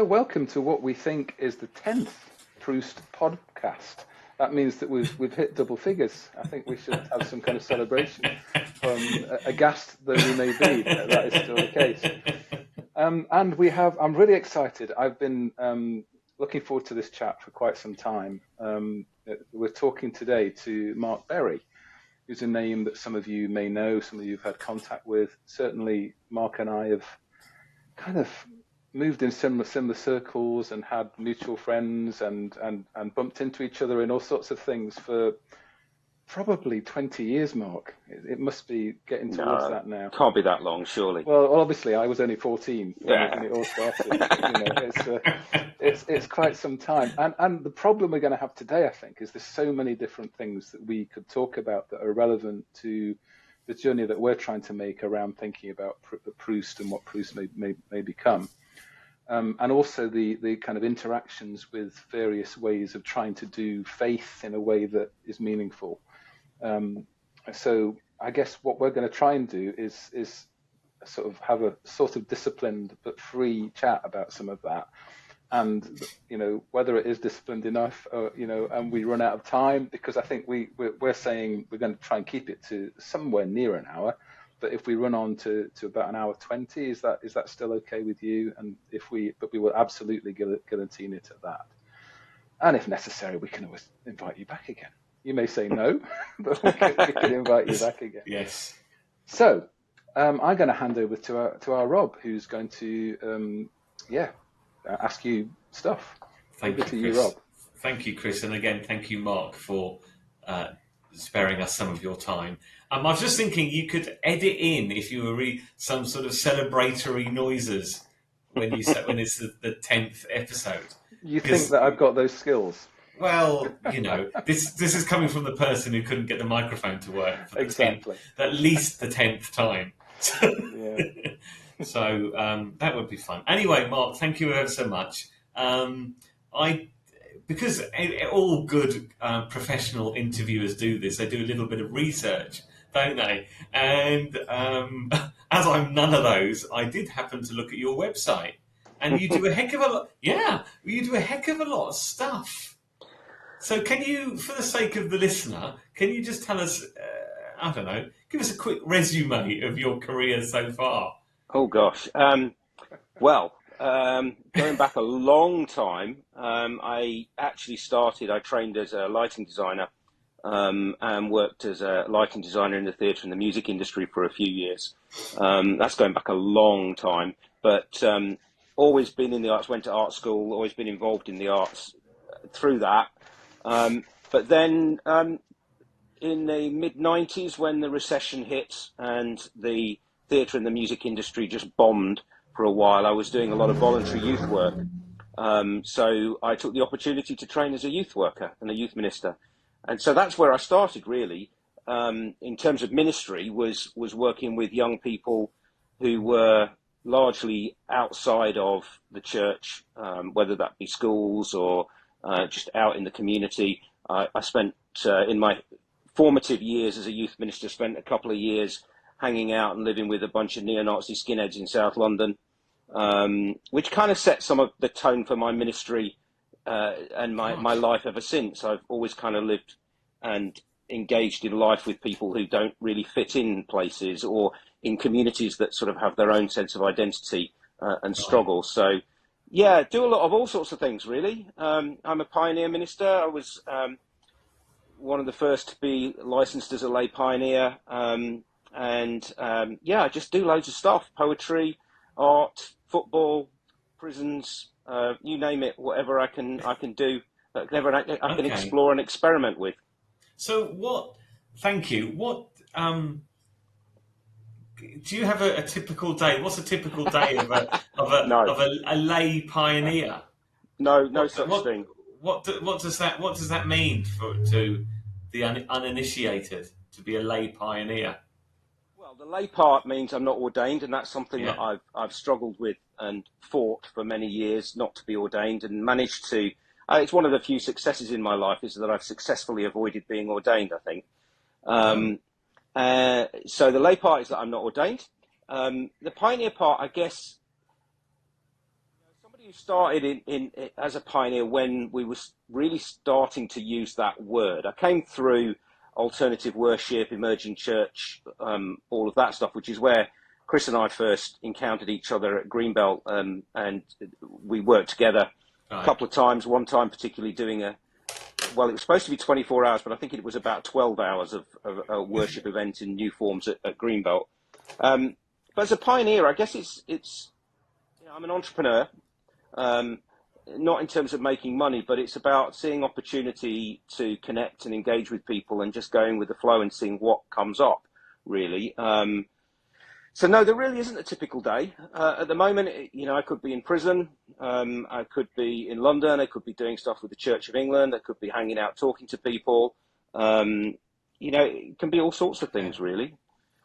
So welcome to what we think is the 10th Proust podcast. That means that we've hit double figures. I think we should have some kind of celebration. From aghast though we may be, that is still the case. And I'm really excited. I've been looking forward to this chat for quite some time. We're talking today to Mark Berry, who's a name that some of you may know, some of you have had contact with. Certainly, Mark and I have kind of moved in similar circles and had mutual friends and bumped into each other in all sorts of things for probably 20 years, Mark. It must be getting towards that now. Can't be that long, surely. Well, obviously, I was only 14 when it all started. It's quite some time. And the problem we're going to have today, I think, is there's so many different things that we could talk about that are relevant to the journey that we're trying to make around thinking about Proust and what Proust may become. And also the kind of interactions with various ways of trying to do faith in a way that is meaningful. So I guess what we're going to try and do is sort of have a sort of disciplined but free chat about some of that. And, whether it is disciplined enough, and we run out of time, because I think we're saying we're going to try and keep it to somewhere near an hour. But if we run on to about an hour 20, is that still okay with you? And but we will absolutely guillotine it at that. And if necessary, we can always invite you back again. You may say no, but we can invite you back again. Yes. So I'm going to hand over to our Rob, who's going to ask you stuff. Thank you, Chris. Rob. Thank you, Chris, and again, thank you, Mark, for sparing us some of your time. I was just thinking you could edit in, if you were some sort of celebratory noises when it's the 10th episode. You think that I've got those skills? Well, this is coming from the person who couldn't get the microphone to work for exactly. At least the 10th time. Yeah. So that would be fun. Anyway, Mark, thank you ever so much. Because all good professional interviewers do this, they do a little bit of research, don't they? And as I'm none of those, I did happen to look at your website, and you do a heck of a lot. Yeah, you do a heck of a lot of stuff. So can you, for the sake of the listener, can you just tell us, give us a quick resume of your career so far? Oh, gosh. Going back a long time, I trained as a lighting designer and worked as a lighting designer in the theatre and the music industry for a few years. That's going back a long time, but always been in the arts, went to art school, always been involved in the arts through that. But then in the mid-90s, when the recession hit and the theatre and the music industry just bombed for a while, I was doing a lot of voluntary youth work. So I took the opportunity to train as a youth worker and a youth minister. And so that's where I started, really, in terms of ministry, was working with young people who were largely outside of the church, whether that be schools or just out in the community. I spent, in my formative years as a youth minister, spent a couple of years hanging out and living with a bunch of neo-Nazi skinheads in South London, which kind of set some of the tone for my ministry and my life ever since. I've always kind of lived and engaged in life with people who don't really fit in places or in communities that sort of have their own sense of identity and struggle. So, yeah, do a lot of all sorts of things, really. I'm a pioneer minister. I was one of the first to be licensed as a lay pioneer. I just do loads of stuff: poetry, art, football, prisons, you name it, whatever I can do, whatever I can explore and experiment with. So thank you. Do you have a typical day? What's a typical day of a lay pioneer? No such thing. What does that mean to the uninitiated, to be a lay pioneer? Well, the lay part means I'm not ordained, and that's something that I've struggled with and fought for many years, not to be ordained, and managed to. It's one of the few successes in my life is that I've successfully avoided being ordained, I think. So the lay part is that I'm not ordained. The pioneer part, I guess, somebody You started as a pioneer when we were really starting to use that word. I came through alternative worship, emerging church, all of that stuff, which is where Chris and I first encountered each other at Greenbelt, and we worked together a couple of times. One time particularly doing it was supposed to be 24 hours, but I think it was about 12 hours of a worship event in New Forms at Greenbelt. But as a pioneer, I guess it's I'm an entrepreneur. Not in terms of making money, but it's about seeing opportunity to connect and engage with people and just going with the flow and seeing what comes up, really. So no, there really isn't a typical day. At the moment, I could be in prison, I could be in London, I could be doing stuff with the Church of England, I could be hanging out talking to people. It can be all sorts of things, really.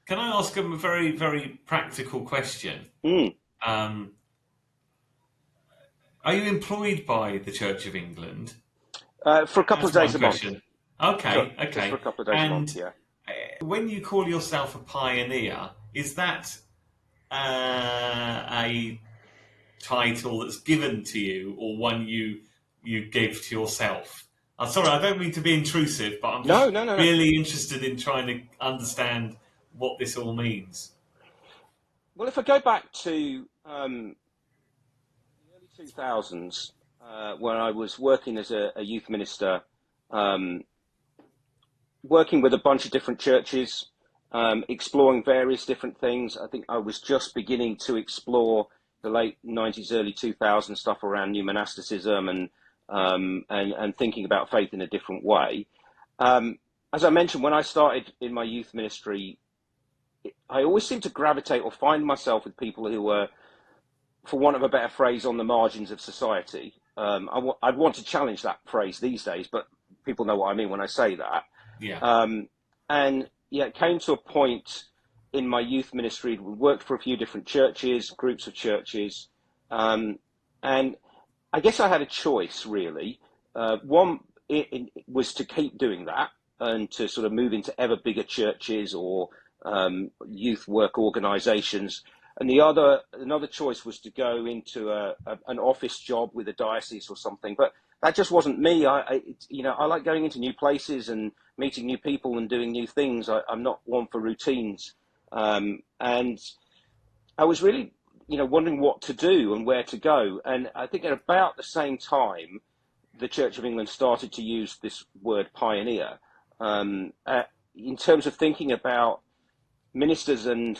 Can I ask them a very, very practical question? Are you employed by the Church of England? For a couple of days a month. Okay. Just for a couple of days a month, yeah. When you call yourself a pioneer, is that a title that's given to you, or one you give to yourself? I'm sorry, I don't mean to be intrusive, but I'm just really interested in trying to understand what this all means. Well, if I go back to the early 2000s, when I was working as a youth minister, working with a bunch of different churches, exploring various different things. I think I was just beginning to explore the late 90s, early 2000s stuff around new monasticism and thinking about faith in a different way. As I mentioned, when I started in my youth ministry, I always seemed to gravitate or find myself with people who were, for want of a better phrase, on the margins of society. I'd want to challenge that phrase these days, but people know what I mean when I say that. Yeah. It came to a point in my youth ministry. We worked for a few different churches, groups of churches, and I guess I had a choice, really. One was to keep doing that and to sort of move into ever bigger churches or youth work organisations. And another choice was to go into an office job with a diocese or something. But that just wasn't me. I like going into new places and meeting new people and doing new things. I'm not one for routines. And I was really, wondering what to do and where to go. And I think at about the same time, the Church of England started to use this word pioneer in terms of thinking about ministers and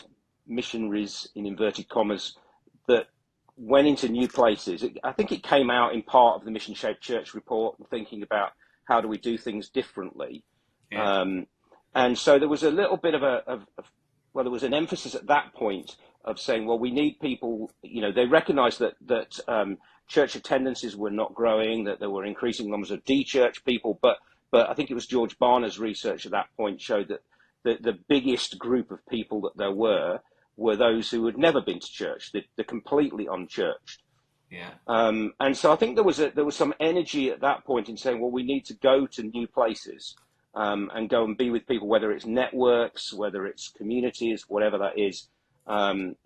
missionaries, in inverted commas, that went into new places. I think it came out in part of the Mission Shaped Church report, thinking about how do we do things differently. Yeah. And so there was a little bit of there was an emphasis at that point of saying, well, we need people, they recognized that church attendances were not growing, that there were increasing numbers of de-church people, but I think it was George Barna's research at that point showed that the biggest group of people that there were those who had never been to church, the completely unchurched. Yeah. And so I think there was some energy at that point in saying, well, we need to go to new places and go and be with people, whether it's networks, whether it's communities, whatever that is. And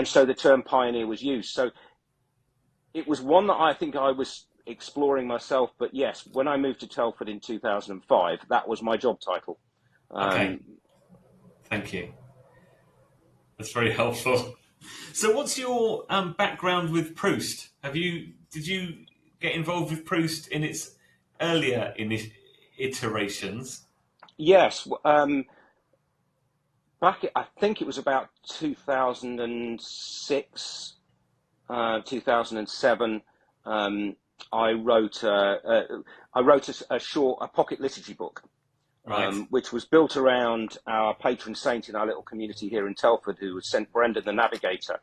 so the term pioneer was used. So it was one that I think I was exploring myself. But yes, when I moved to Telford in 2005, that was my job title. Okay. Thank you. That's very helpful. So what's your background with Proust? Did you get involved with Proust in its earlier iterations? Yes. I think it was about 2006, 2007. I wrote a pocket liturgy book. Right. Which was built around our patron saint in our little community here in Telford, who was St. Brendan the Navigator,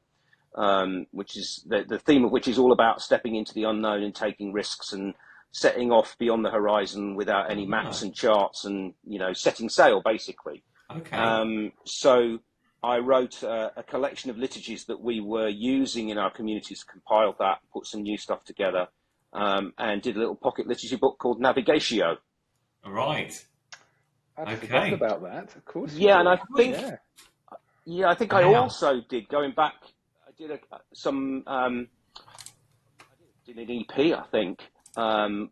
which is the theme of which is all about stepping into the unknown and taking risks and setting off beyond the horizon without any maps and charts and, setting sail, basically. Okay. So I wrote a collection of liturgies that we were using in our communities, compiled that, put some new stuff together, and did a little pocket liturgy book called Navigatio. Right. I'd forgotten about that, of course. Yeah, and I think, I also did, going back, I did some did an EP, I think,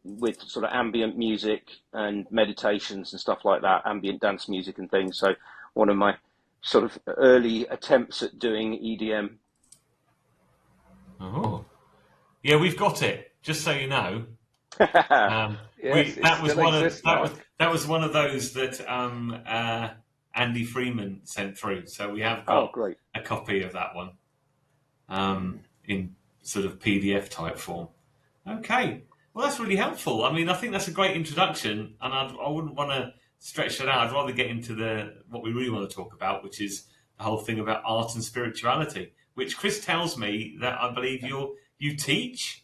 with sort of ambient music and meditations and stuff like that, ambient dance music and things. So one of my sort of early attempts at doing EDM. Oh, yeah, we've got it. Just so you know, Yes, that was one of those that Andy Freeman sent through. So we have got a copy of that one in sort of PDF type form. Okay, well, that's really helpful. I mean, I think that's a great introduction, and I wouldn't want to stretch that out. I'd rather get into what we really want to talk about, which is the whole thing about art and spirituality, which Chris tells me that I believe you teach.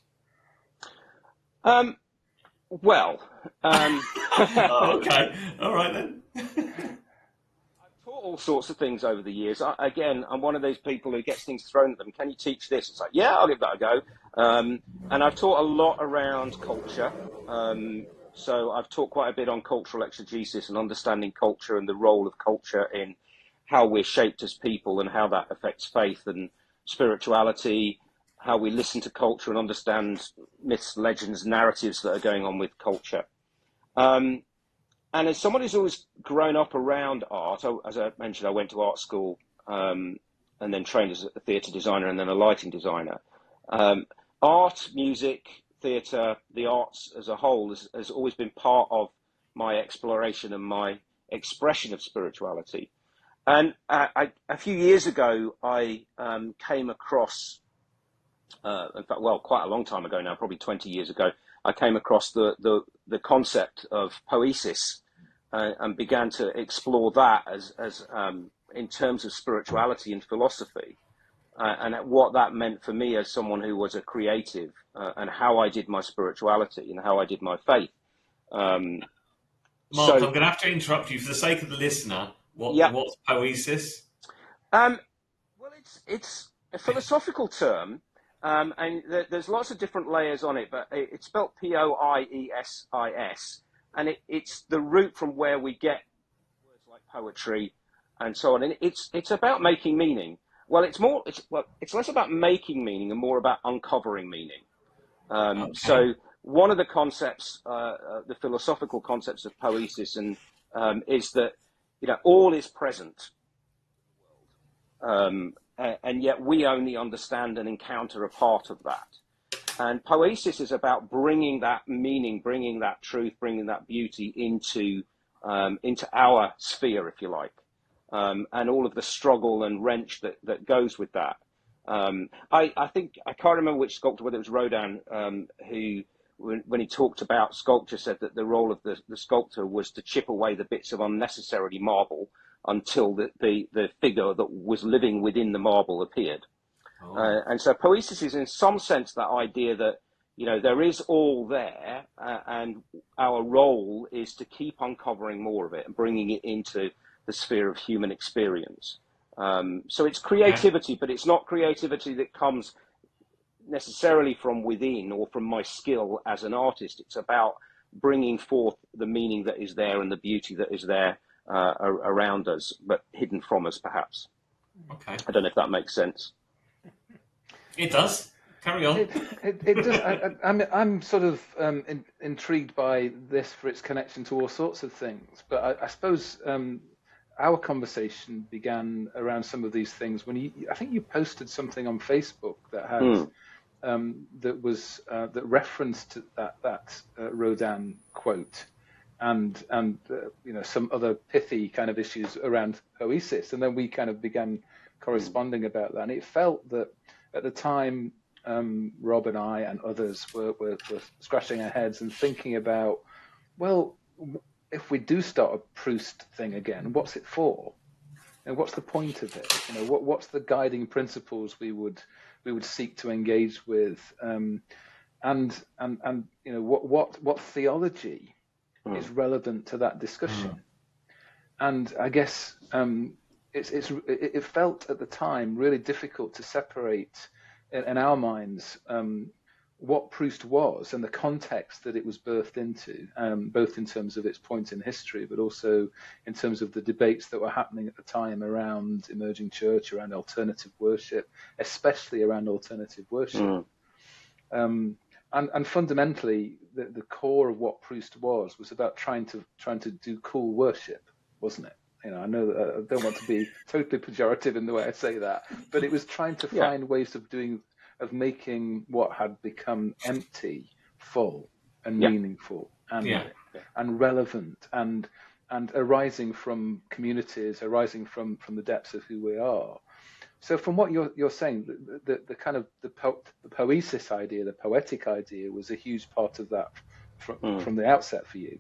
Well, okay, all right then. I've taught all sorts of things over the years. I'm one of those people who gets things thrown at them. Can you teach this? It's like, yeah, I'll give that a go. And I've taught a lot around culture. So I've taught quite a bit on cultural exegesis and understanding culture and the role of culture in how we're shaped as people and how that affects faith and spirituality, how we listen to culture and understand myths, legends, narratives that are going on with culture. And as someone who's always grown up around art, as I mentioned, I went to art school and then trained as a theatre designer and then a lighting designer. Art, music, theatre, the arts as a whole has always been part of my exploration and my expression of spirituality. And a few years ago, I came across, in fact, well, quite a long time ago now, probably 20 years ago, I came across the concept of poiesis and began to explore that as in terms of spirituality and philosophy. And what that meant for me as someone who was a creative, and how I did my spirituality and how I did my faith. Mark, I'm going to have to interrupt you for the sake of the listener. What's poiesis? Well, it's a philosophical term, and there's lots of different layers on it, but it's spelled Poiesis, and it's the root from where we get words like poetry and so on. And it's about making meaning. Well, it's less about making meaning and more about uncovering meaning. Okay. So one of the concepts, the philosophical concepts of poiesis, is that all is present, and yet we only understand and encounter a part of that. And poiesis is about bringing that meaning, bringing that truth, bringing that beauty into our sphere, if you like. And all of the struggle and wrench that goes with that. I think, I can't remember which sculptor, whether it was Rodin, who, when he talked about sculpture, said that the role of the sculptor was to chip away the bits of unnecessarily marble until the figure that was living within the marble appeared. Oh. And so poiesis is in some sense that idea that, there is all there, and our role is to keep uncovering more of it and bringing it into the sphere of human experience. So it's creativity, but it's not creativity that comes necessarily from within or from my skill as an artist. It's about bringing forth the meaning that is there and the beauty that is there around us, but hidden from us, perhaps. Okay. I don't know if that makes sense. It does. Carry on. It does. I'm sort of intrigued by this for its connection to all sorts of things, but I suppose our conversation began around some of these things when I think you posted something on Facebook that had that referenced that Rodin quote, and some other pithy kind of issues around poiesis, and then we kind of began corresponding about that, and it felt that at the time Rob and I and others were scratching our heads and thinking about, well, if we do start a Proust thing again, what's it for? And what's the point of it? What's the guiding principles we would seek to engage with? And what theology is relevant to that discussion? And I guess it felt at the time really difficult to separate in our minds what Proust was and the context that it was birthed into, both in terms of its point in history, but also in terms of the debates that were happening at the time around emerging church, around alternative worship, especially around alternative worship. And fundamentally, the core of what Proust was about trying to do cool worship, wasn't it? You know, I know that I don't want to be totally pejorative in the way I say that, but it was trying to find ways of making what had become empty full and meaningful and relevant and arising from communities, arising from the depths of who we are. So from what you're saying, the kind of the poesis idea, the poetic idea, was a huge part of that from the outset for you.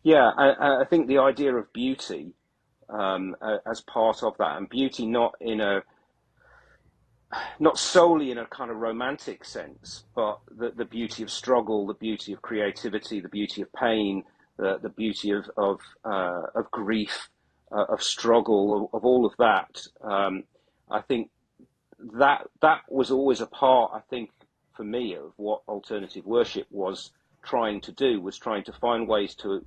Yeah, I think the idea of beauty as part of that, and beauty not solely in a kind of romantic sense, but the beauty of struggle, the beauty of creativity, the beauty of pain, the beauty of grief, of struggle, of all of that. I think that was always a part, I think, for me, of what alternative worship was trying to do, was trying to find ways to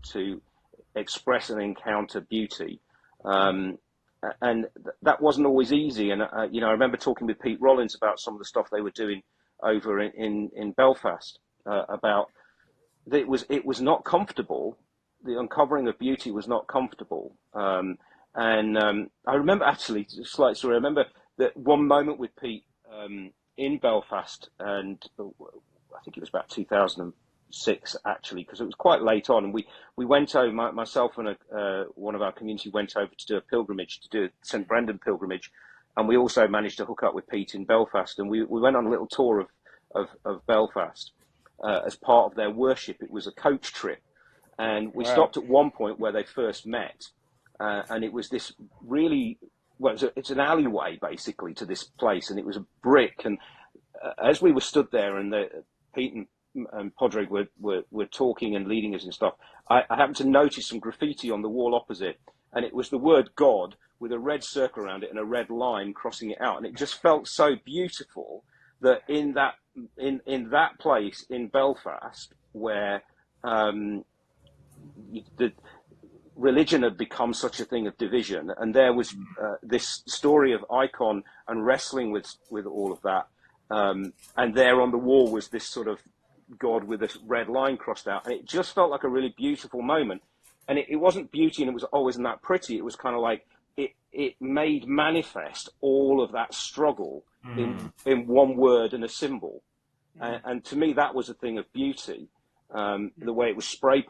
express and encounter beauty. And that wasn't always easy. And, I remember talking with Pete Rollins about some of the stuff they were doing over in Belfast, about that it was not comfortable. The uncovering of beauty was not comfortable. I remember, actually, slight story, I remember that one moment with Pete in Belfast, and I think it was about 2006, actually, because it was quite late on, and we went over, myself and one of our community went over to do a pilgrimage, to do a St. Brendan pilgrimage, and we also managed to hook up with Pete in Belfast, and we went on a little tour of Belfast as part of their worship. It was a coach trip, and we stopped at one point where they first met. And it was this really, it's an alleyway basically to this place, and it was a brick. And as we were stood there, and Pete and Padraig were talking and leading us and stuff, I happened to notice some graffiti on the wall opposite, and it was the word God with a red circle around it and a red line crossing it out, and it just felt so beautiful that in that place in Belfast where the religion had become such a thing of division, and there was this story of Icon and wrestling with all of that, and there on the wall was this sort of God with a red line crossed out, and it just felt like a really beautiful moment. And it wasn't beauty, and it was always not that pretty. It was kind of like it made manifest all of that struggle in one word and a symbol, and to me that was a thing of beauty. The way it was spray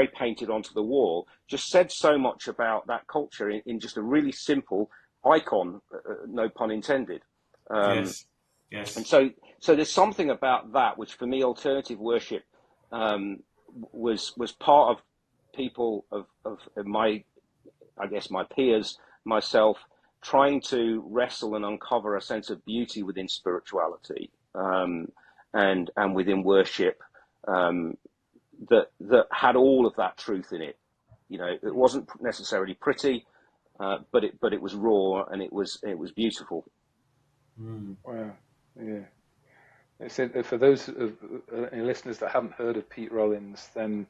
painted onto the wall just said so much about that culture in just a really simple icon, no pun intended. Yes. And so there's something about that which, for me, alternative worship was part of people of my, I guess, my peers, myself, trying to wrestle and uncover a sense of beauty within spirituality and within worship. That had all of that truth in it. You know, it wasn't necessarily pretty, but it was raw, and it was beautiful. Wow, yeah. For those listeners that haven't heard of Pete Rollins, then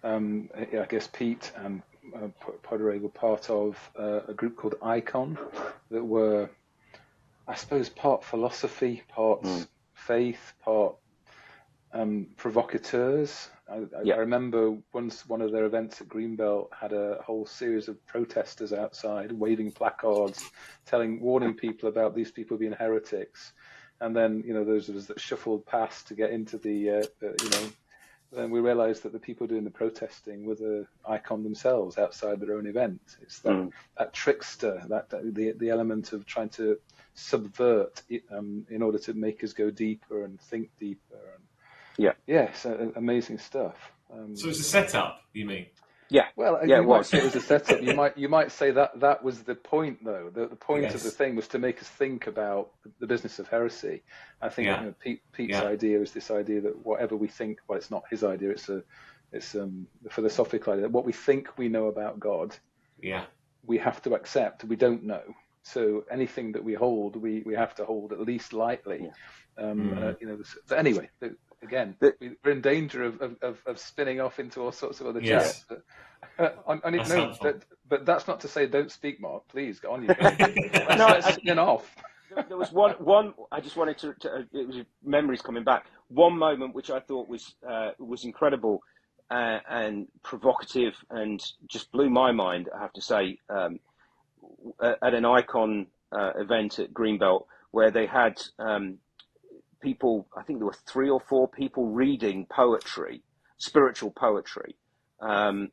I guess Pete and Padraig were part of a group called Icon that were, I suppose, part philosophy, part faith, part provocateurs. I remember once one of their events at Greenbelt had a whole series of protesters outside waving placards, warning people about these people being heretics. And then, those of us that shuffled past to get into the, then we realized that the people doing the protesting were the Icon themselves outside their own event. It's that trickster, the element of trying to subvert in order to make us go deeper and think deeper. Yes, amazing stuff. So it's a setup, you mean? Yeah. Well, it might say it was a setup. You might say that was the point, though. The point of the thing was to make us think about the business of heresy. I think Pete's idea is this idea that whatever we think, well, it's not his idea. It's the philosophical idea that what we think we know about God, we have to accept we don't know. So anything that we hold, we have to hold at least lightly. So anyway. Again, we're in danger of spinning off into all sorts of other chats. But that's not to say don't speak, Mark. Please go on. Let's spin off. There was one. I just wanted to. It was memories coming back. one moment which I thought was incredible and provocative and just blew my mind, I have to say, at an Icon event at Greenbelt, where they had people, I think there were 3 or 4 people reading poetry, spiritual poetry. And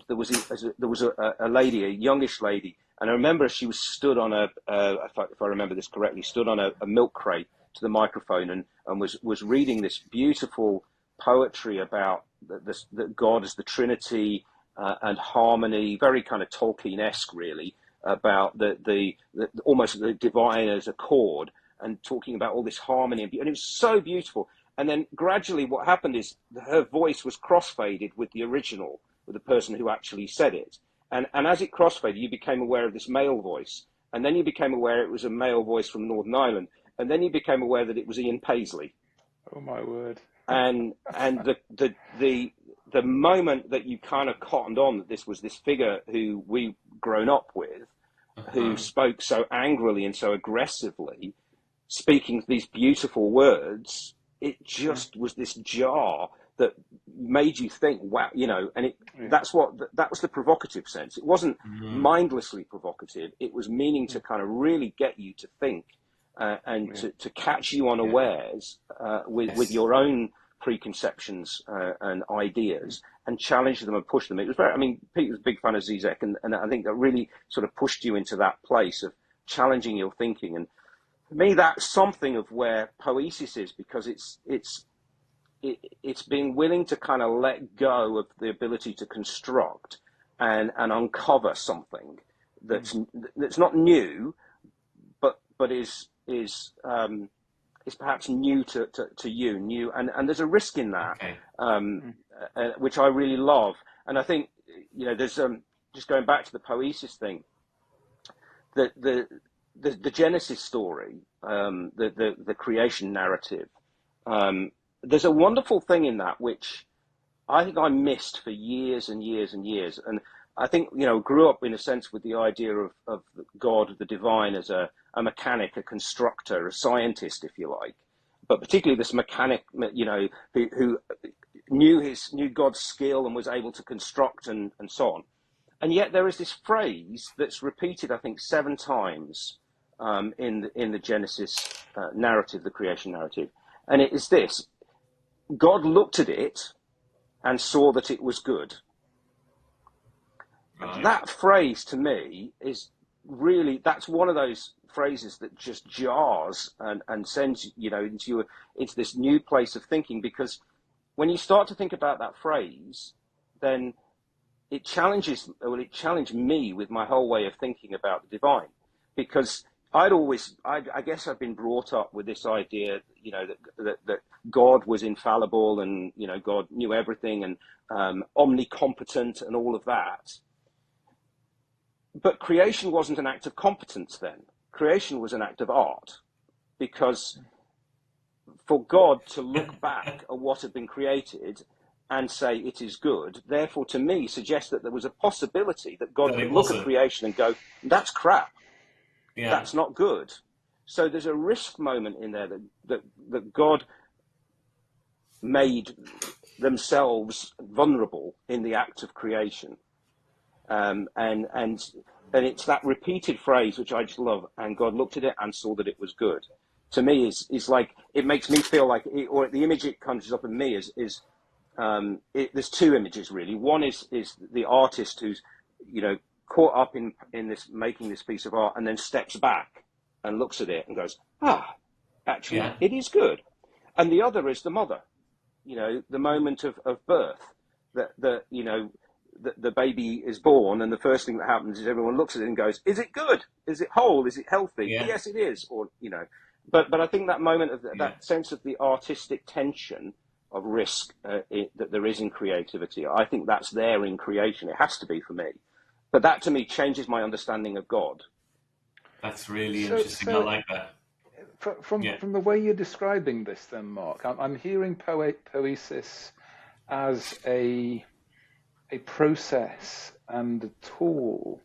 there was a lady, a youngish lady, and I remember she was stood on if I remember this correctly, stood on a milk crate to the microphone and was reading this beautiful poetry about that God is the Trinity and harmony, very kind of Tolkien-esque really, about the almost the divine as a chord, and talking about all this harmony, and it was so beautiful. And then gradually what happened is her voice was crossfaded with the original, with the person who actually said it. And as it crossfaded, you became aware of this male voice. And then you became aware it was a male voice from Northern Ireland. And then you became aware that it was Ian Paisley. Oh, my word. And the moment that you kind of cottoned on that this was this figure who we've grown up with, who spoke so angrily and so aggressively, speaking these beautiful words, it just was this jar that made you think, wow, you know, and that was the provocative sense. It wasn't mindlessly provocative. It was meaning to kind of really get you to think and to catch you unawares with your own preconceptions and ideas, and challenge them and push them. It was very, I mean, Pete was a big fan of Zizek, and I think that really sort of pushed you into that place of challenging your thinking. And for me, that's something of where poesis is, because it's being willing to kind of let go of the ability to construct and uncover something that's not new, but is perhaps new to you, new, and there's a risk in that, which I really love. And I think, you know, there's just going back to the poesis thing, the Genesis story, the creation narrative. There's a wonderful thing in that which I think I missed for years and years and years. And I think, you know, grew up in a sense with the idea of God, the divine, as a mechanic, a constructor, a scientist, if you like. But particularly this mechanic, you know, who knew God's skill and was able to construct and so on. And yet there is this phrase that's repeated, I think, 7 times in the Genesis narrative, the creation narrative. And it is this: God looked at it and saw that it was good. Right. That phrase to me is really, that's one of those phrases that just jars and sends, you know, into this new place of thinking, because when you start to think about that phrase, then it challenged me with my whole way of thinking about the divine, because I guess I've been brought up with this idea, you know, that God was infallible and, you know, God knew everything and omnicompetent and all of that. But creation wasn't an act of competence then. Creation was an act of art, because for God to look back at what had been created and say it is good, therefore to me suggests that there was a possibility that God could look at creation and go, that's crap. Yeah. That's not good. So there's a risk moment in there that God made themselves vulnerable in the act of creation. And it's that repeated phrase, which I just love, and God looked at it and saw that it was good. To me, is like, it makes me feel like, or the image it conjures up in me is there's 2 images really. One is the artist who's, you know, caught up in this, making this piece of art, and then steps back and looks at it and goes, actually, it is good. And the other is the mother, you know, the moment of birth, that you know, the baby is born, and the first thing that happens is everyone looks at it and goes, is it good? Is it whole? Is it healthy? Yeah. Yes, it is. Or, you know, but I think that moment of that sense of the artistic tension of risk that there is in creativity, I think that's there in creation. It has to be for me. But that to me changes my understanding of God. That's really interesting. I like that. From the way you're describing this then, Mark, I'm hearing poesis as a process and a tool,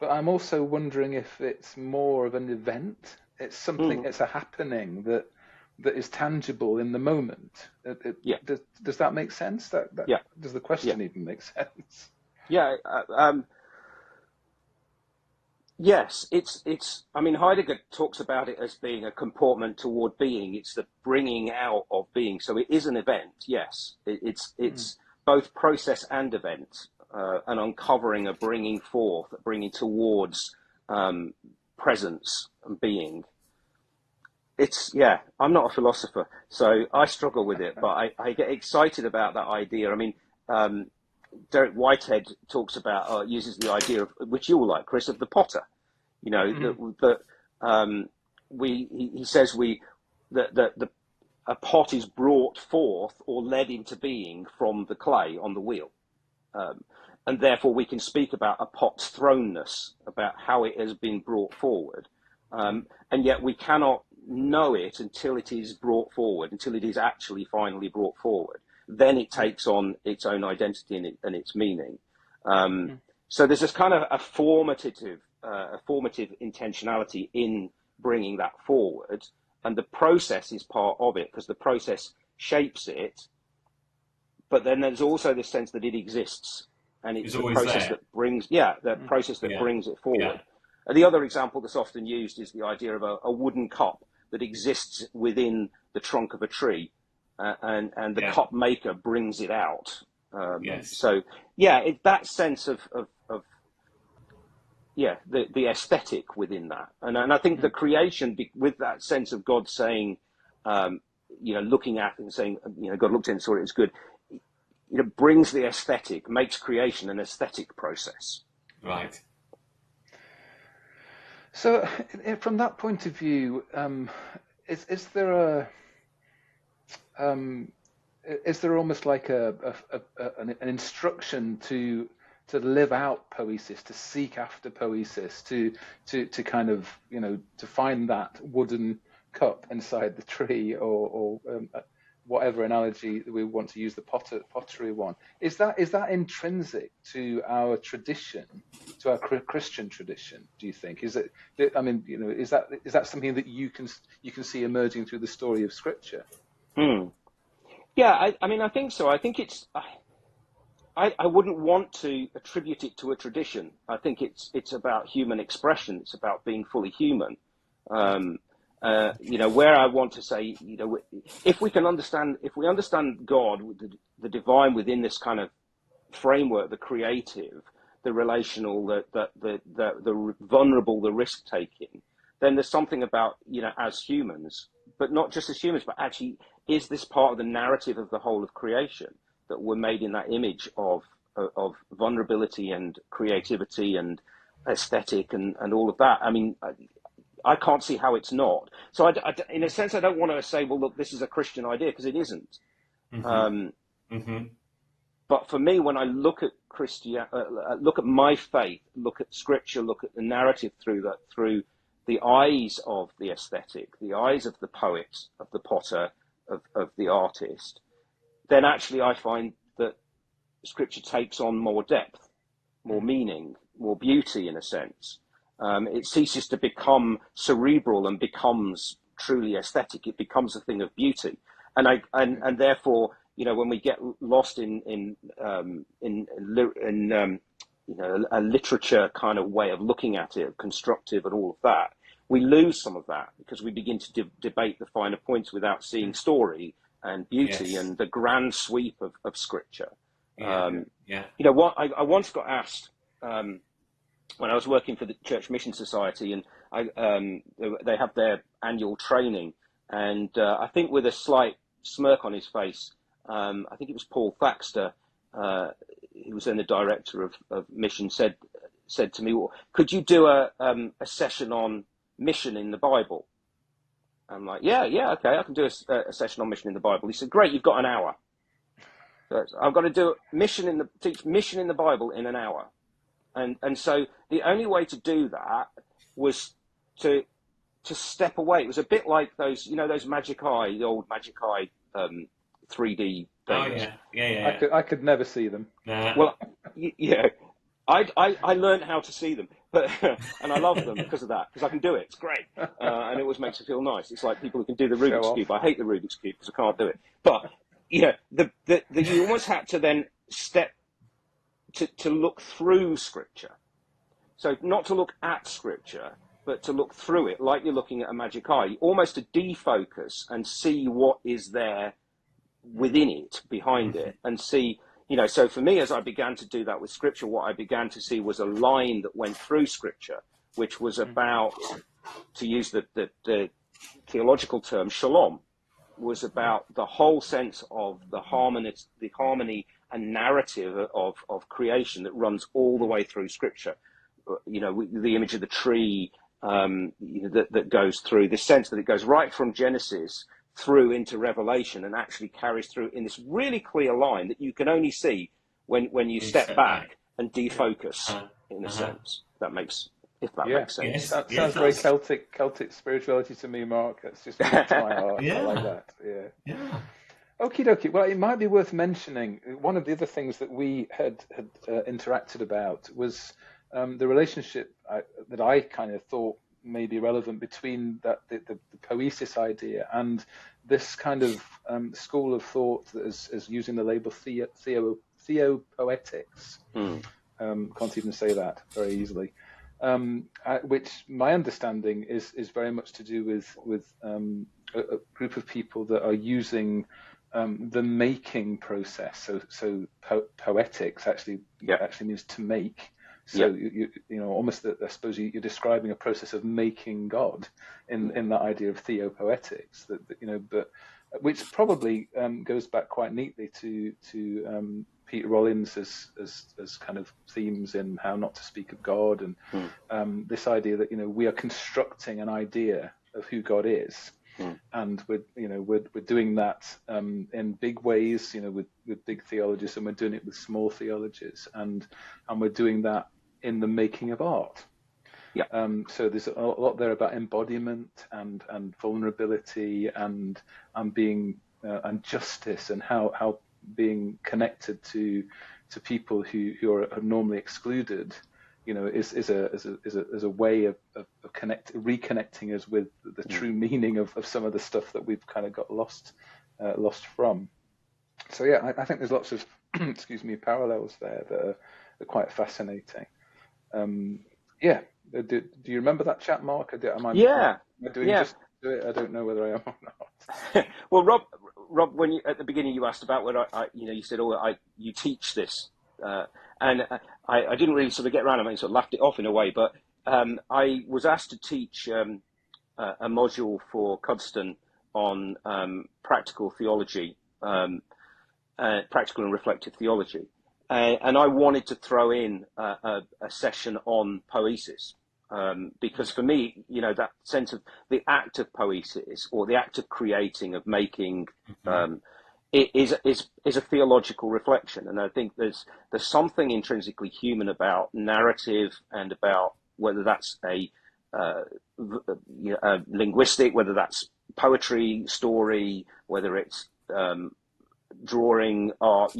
but I'm also wondering if it's more of an event. It's something, it's a happening that that is tangible in the moment. Yeah. Does that make sense? Yeah. Does the question even make sense? Yeah. Yes, it's. I mean, Heidegger talks about it as being a comportment toward being. It's the bringing out of being. So it is an event. Yes, it's both process and event, an uncovering, a bringing forth, a bringing towards presence and being. It's I'm not a philosopher, so I struggle with it, but I get excited about that idea. I mean, Derek Whitehead talks about, uses the idea of, which you will like, Chris, of the potter. You know, he says a pot is brought forth or led into being from the clay on the wheel. And therefore we can speak about a pot's thrownness, about how it has been brought forward. And yet we cannot know it until it is brought forward, until it is actually finally brought forward. Then it takes on its own identity and its meaning. So there's this kind of a formative intentionality in bringing that forward, and the process is part of it because the process shapes it. But then there's also this sense that it exists, and it's the process that brings brings it forward. Yeah. And the other example that's often used is the idea of a wooden cup that exists within the trunk of a tree. And the cup maker brings it out. So that sense of the aesthetic within that, and I think the creation with that sense of God saying, looking at it and saying, God looked in and saw it was good. Brings the aesthetic, makes creation an aesthetic process. Right. So, from that point of view, is there almost like an instruction to live out poesis, to seek after poesis, to kind of to find that wooden cup inside the tree, or whatever analogy we want to use, the pottery one? Is that intrinsic to our tradition, to our Christian tradition? Do you think? Is it? I mean, is that something that you can see emerging through the story of Scripture? Yeah, I mean, I think so. I think it's. I wouldn't want to attribute it to a tradition. I think it's about human expression. It's about being fully human. Where I want to say, if we understand God, the divine within this kind of framework, the creative, the relational, the vulnerable, the risk taking, then there's something about, as humans, but not just as humans, but actually, is this part of the narrative of the whole of creation, that we're made in that image of vulnerability and creativity and aesthetic and all of that? I mean, I can't see how it's not. So in a sense, I don't want to say, well, look, this is a Christian idea, because it isn't. But for me, when I look at look at my faith, look at Scripture, look at the narrative through the eyes of the aesthetic, the eyes of the poet, of the potter, of the artist, then actually I find that Scripture takes on more depth, more meaning, more beauty in a sense. It ceases to become cerebral and becomes truly aesthetic. It becomes a thing of beauty, and therefore, when we get lost in a literature kind of way of looking at it, constructive and all of that, we lose some of that because we begin to debate the finer points without seeing story and beauty and the grand sweep of Scripture. What I once got asked. When I was working for the Church Mission Society, and they have their annual training, and I think with a slight smirk on his face, I think it was Paul Thaxter, who was then the director of mission, said to me, well, could you do a session on mission in the Bible? I'm like, yeah, okay, I can do a session on mission in the Bible. He said, great, you've got an hour. So I've got to do teach mission in the Bible in an hour. And so the only way to do that was to step away. It was a bit like those Magic Eye, the old Magic Eye 3D things. Oh yeah. I could never see them. Nah. Well, I learned how to see them, but and I love them because of that, because I can do it. It's great, and it always makes me feel nice. It's like people who can do the Rubik's Cube. I hate the Rubik's Cube because I can't do it. But yeah, you almost had to then step to look through Scripture. So not to look at Scripture, but to look through it, like you're looking at a magic eye, almost to defocus and see what is there within it, behind it, and see, so for me, as I began to do that with Scripture, what I began to see was a line that went through Scripture, which was about, to use the theological term, shalom, was about the whole sense of the harmony and narrative of creation that runs all the way through Scripture. The image of the tree, that goes through, the sense that it goes right from Genesis through into Revelation and actually carries through in this really clear line that you can only see when you step back and defocus, in a sense. If that makes sense. Yes, that sounds very Celtic spirituality to me, Mark. That's just right to my heart. I like that. Yeah. Okie dokie. Well, it might be worth mentioning, one of the other things that we had interacted about was the relationship that I kind of thought may be relevant between the poesis idea and this kind of school of thought that is using the label theopoetics. Can't even say that very easily. Which my understanding is very much to do with a group of people that are using the making process. So poetics actually means to make. So almost I suppose you're describing a process of making God in that idea of theopoetics. But which probably goes back quite neatly to Peter Rollins as kind of themes in How Not to Speak of God, and this idea that we are constructing an idea of who God is, and we're doing that in big ways, with big theologies, and we're doing it with small theologies, and we're doing that in the making of art. So there's a lot there about embodiment and vulnerability and being and justice, and how being connected to people who are normally excluded, is a way of reconnecting us with the true meaning of some of the stuff that we've kind of got lost from. So I think there's lots of parallels there that are quite fascinating. Do you remember that chat, Mark? Am I doing just do it? I don't know whether I am or not. Well, Rob, when you at the beginning you asked about whether you said, you teach this, and I didn't really sort of get around. I sort of laughed it off in a way, but I was asked to teach a module for Cuddesdon on practical theology, practical and reflective theology. And I wanted to throw in a session on poesis, because for me, that sense of the act of poesis, or the act of creating, of making, it is a theological reflection. And I think there's something intrinsically human about narrative, and about whether that's a linguistic, whether that's poetry, story, whether it's drawing, art,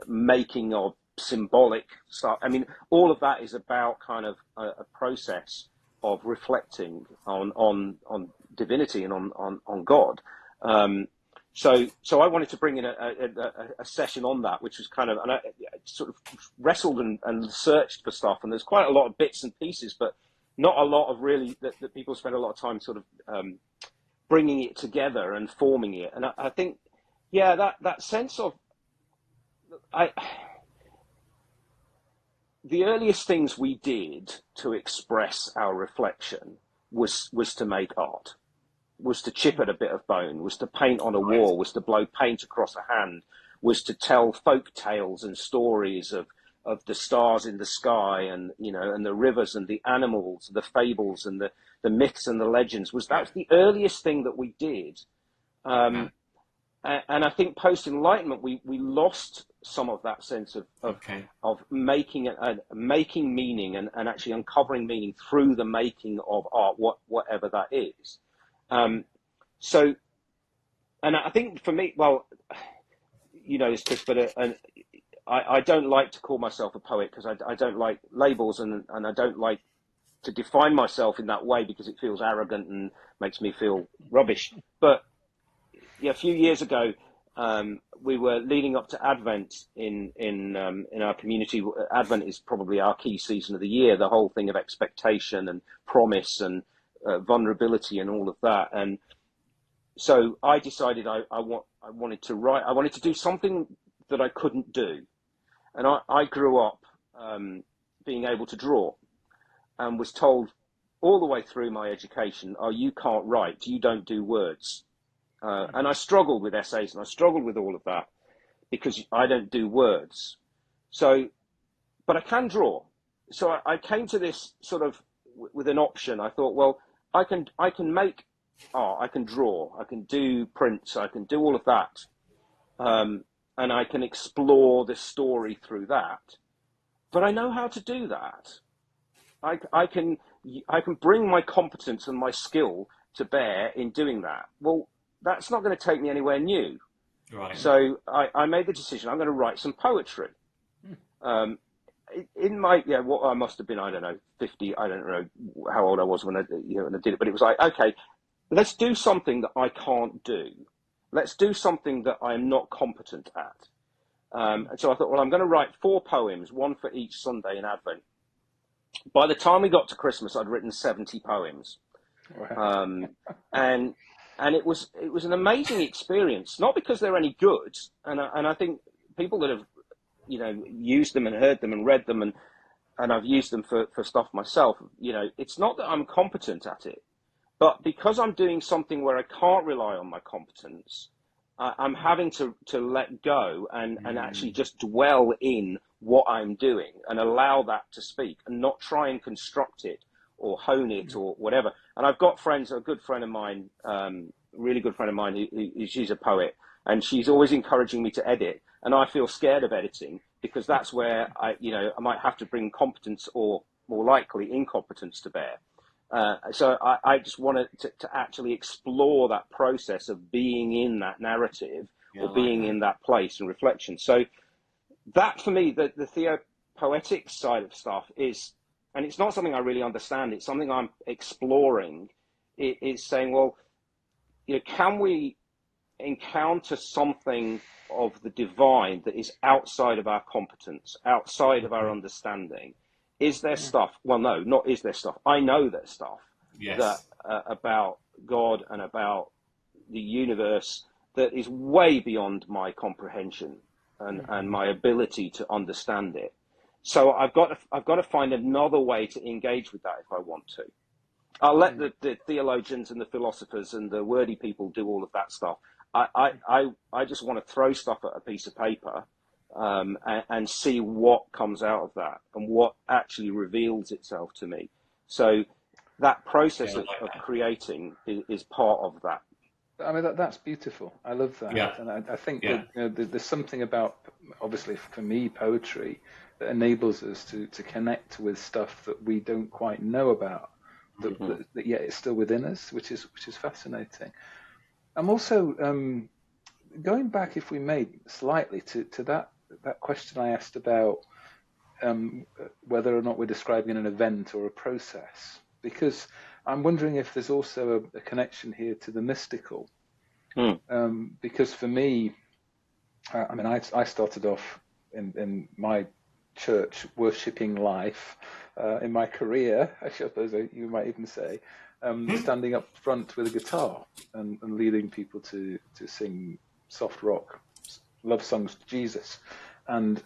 making of symbolic stuff. I mean, all of that is about kind of a process of reflecting on divinity and on God. So I wanted to bring in a session on that, which was kind of, and I sort of wrestled and searched for stuff, and there's quite a lot of bits and pieces, but not a lot of really that people spend a lot of time sort of bringing it together and forming it. And I think, that sense of, the earliest things we did to express our reflection was to make art, was to chip at a bit of bone, was to paint on a wall, was to blow paint across a hand, was to tell folk tales and stories of the stars in the sky, and and the rivers and the animals, the fables and the myths and the legends. That was the earliest thing that we did. And I think post-Enlightenment, we lost some of that sense of making meaning and actually uncovering meaning through the making of art, whatever that is. So, and I think for me, well, it's just, but I don't like to call myself a poet because I don't like labels, and I don't like to define myself in that way because it feels arrogant and makes me feel rubbish. But yeah, a few years ago, we were leading up to Advent in our community. Advent is probably our key season of the year. The whole thing of expectation and promise and vulnerability and all of that. And so I decided I wanted to write. I wanted to do something that I couldn't do. And I grew up being able to draw, and was told all the way through my education, "Oh, you can't write. You don't do words." And I struggled with essays, and I struggled with all of that because I don't do words. So, but I can draw. So I came to this sort of with an option. I thought, well, I can make art, I can draw, I can do prints, I can do all of that, and I can explore the story through that. But I know how to do that. I can bring my competence and my skill to bear in doing that. Well, that's not going to take me anywhere new. Right. So I made the decision, I'm going to write some poetry. In my, what I must have been, I don't know, 50, I don't know how old I was when I did it, but it was like, okay, let's do something that I can't do. Let's do something that I'm not competent at. And so I thought, well, I'm going to write 4 poems, one for each Sunday in Advent. By the time we got to Christmas, I'd written 70 poems. Wow. And it was an amazing experience, not because they're any good. And I think people that have, used them and heard them and read them, and I've used them for stuff myself, it's not that I'm competent at it, but because I'm doing something where I can't rely on my competence, I'm having to let go and actually just dwell in what I'm doing and allow that to speak and not try and construct it or hone it or whatever. And I've got friends, a good friend of mine, really good friend of mine, she's a poet, and she's always encouraging me to edit. And I feel scared of editing because that's where I might have to bring competence or more likely incompetence to bear. So I just wanted to actually explore that process of being in that narrative or being in that place and reflection. So that for me, the theopoetic side of stuff is, and it's not something I really understand, it's something I'm exploring, is saying, well, can we encounter something of the divine that is outside of our competence, outside of our understanding? Is there stuff? Well, no, not is there stuff. I know there's stuff that about God and about the universe that is way beyond my comprehension and my ability to understand it. So I've got to find another way to engage with that if I want to. I'll let the theologians and the philosophers and the wordy people do all of that stuff. I just want to throw stuff at a piece of paper and see what comes out of that and what actually reveals itself to me. So that process of creating is part of that. I mean, that's beautiful. I love that. Yeah. And I think that there's something about, obviously for me, poetry that enables us to connect with stuff that we don't quite know about, that yet it's still within us, which is fascinating. I'm also going back, if we may, slightly to that question I asked about whether or not we're describing an event or a process, because I'm wondering if there's also a connection here to the mystical. Because for me, I started off in my church worshipping life in my career, I suppose you might even say, standing up front with a guitar and leading people to sing soft rock love songs to Jesus, and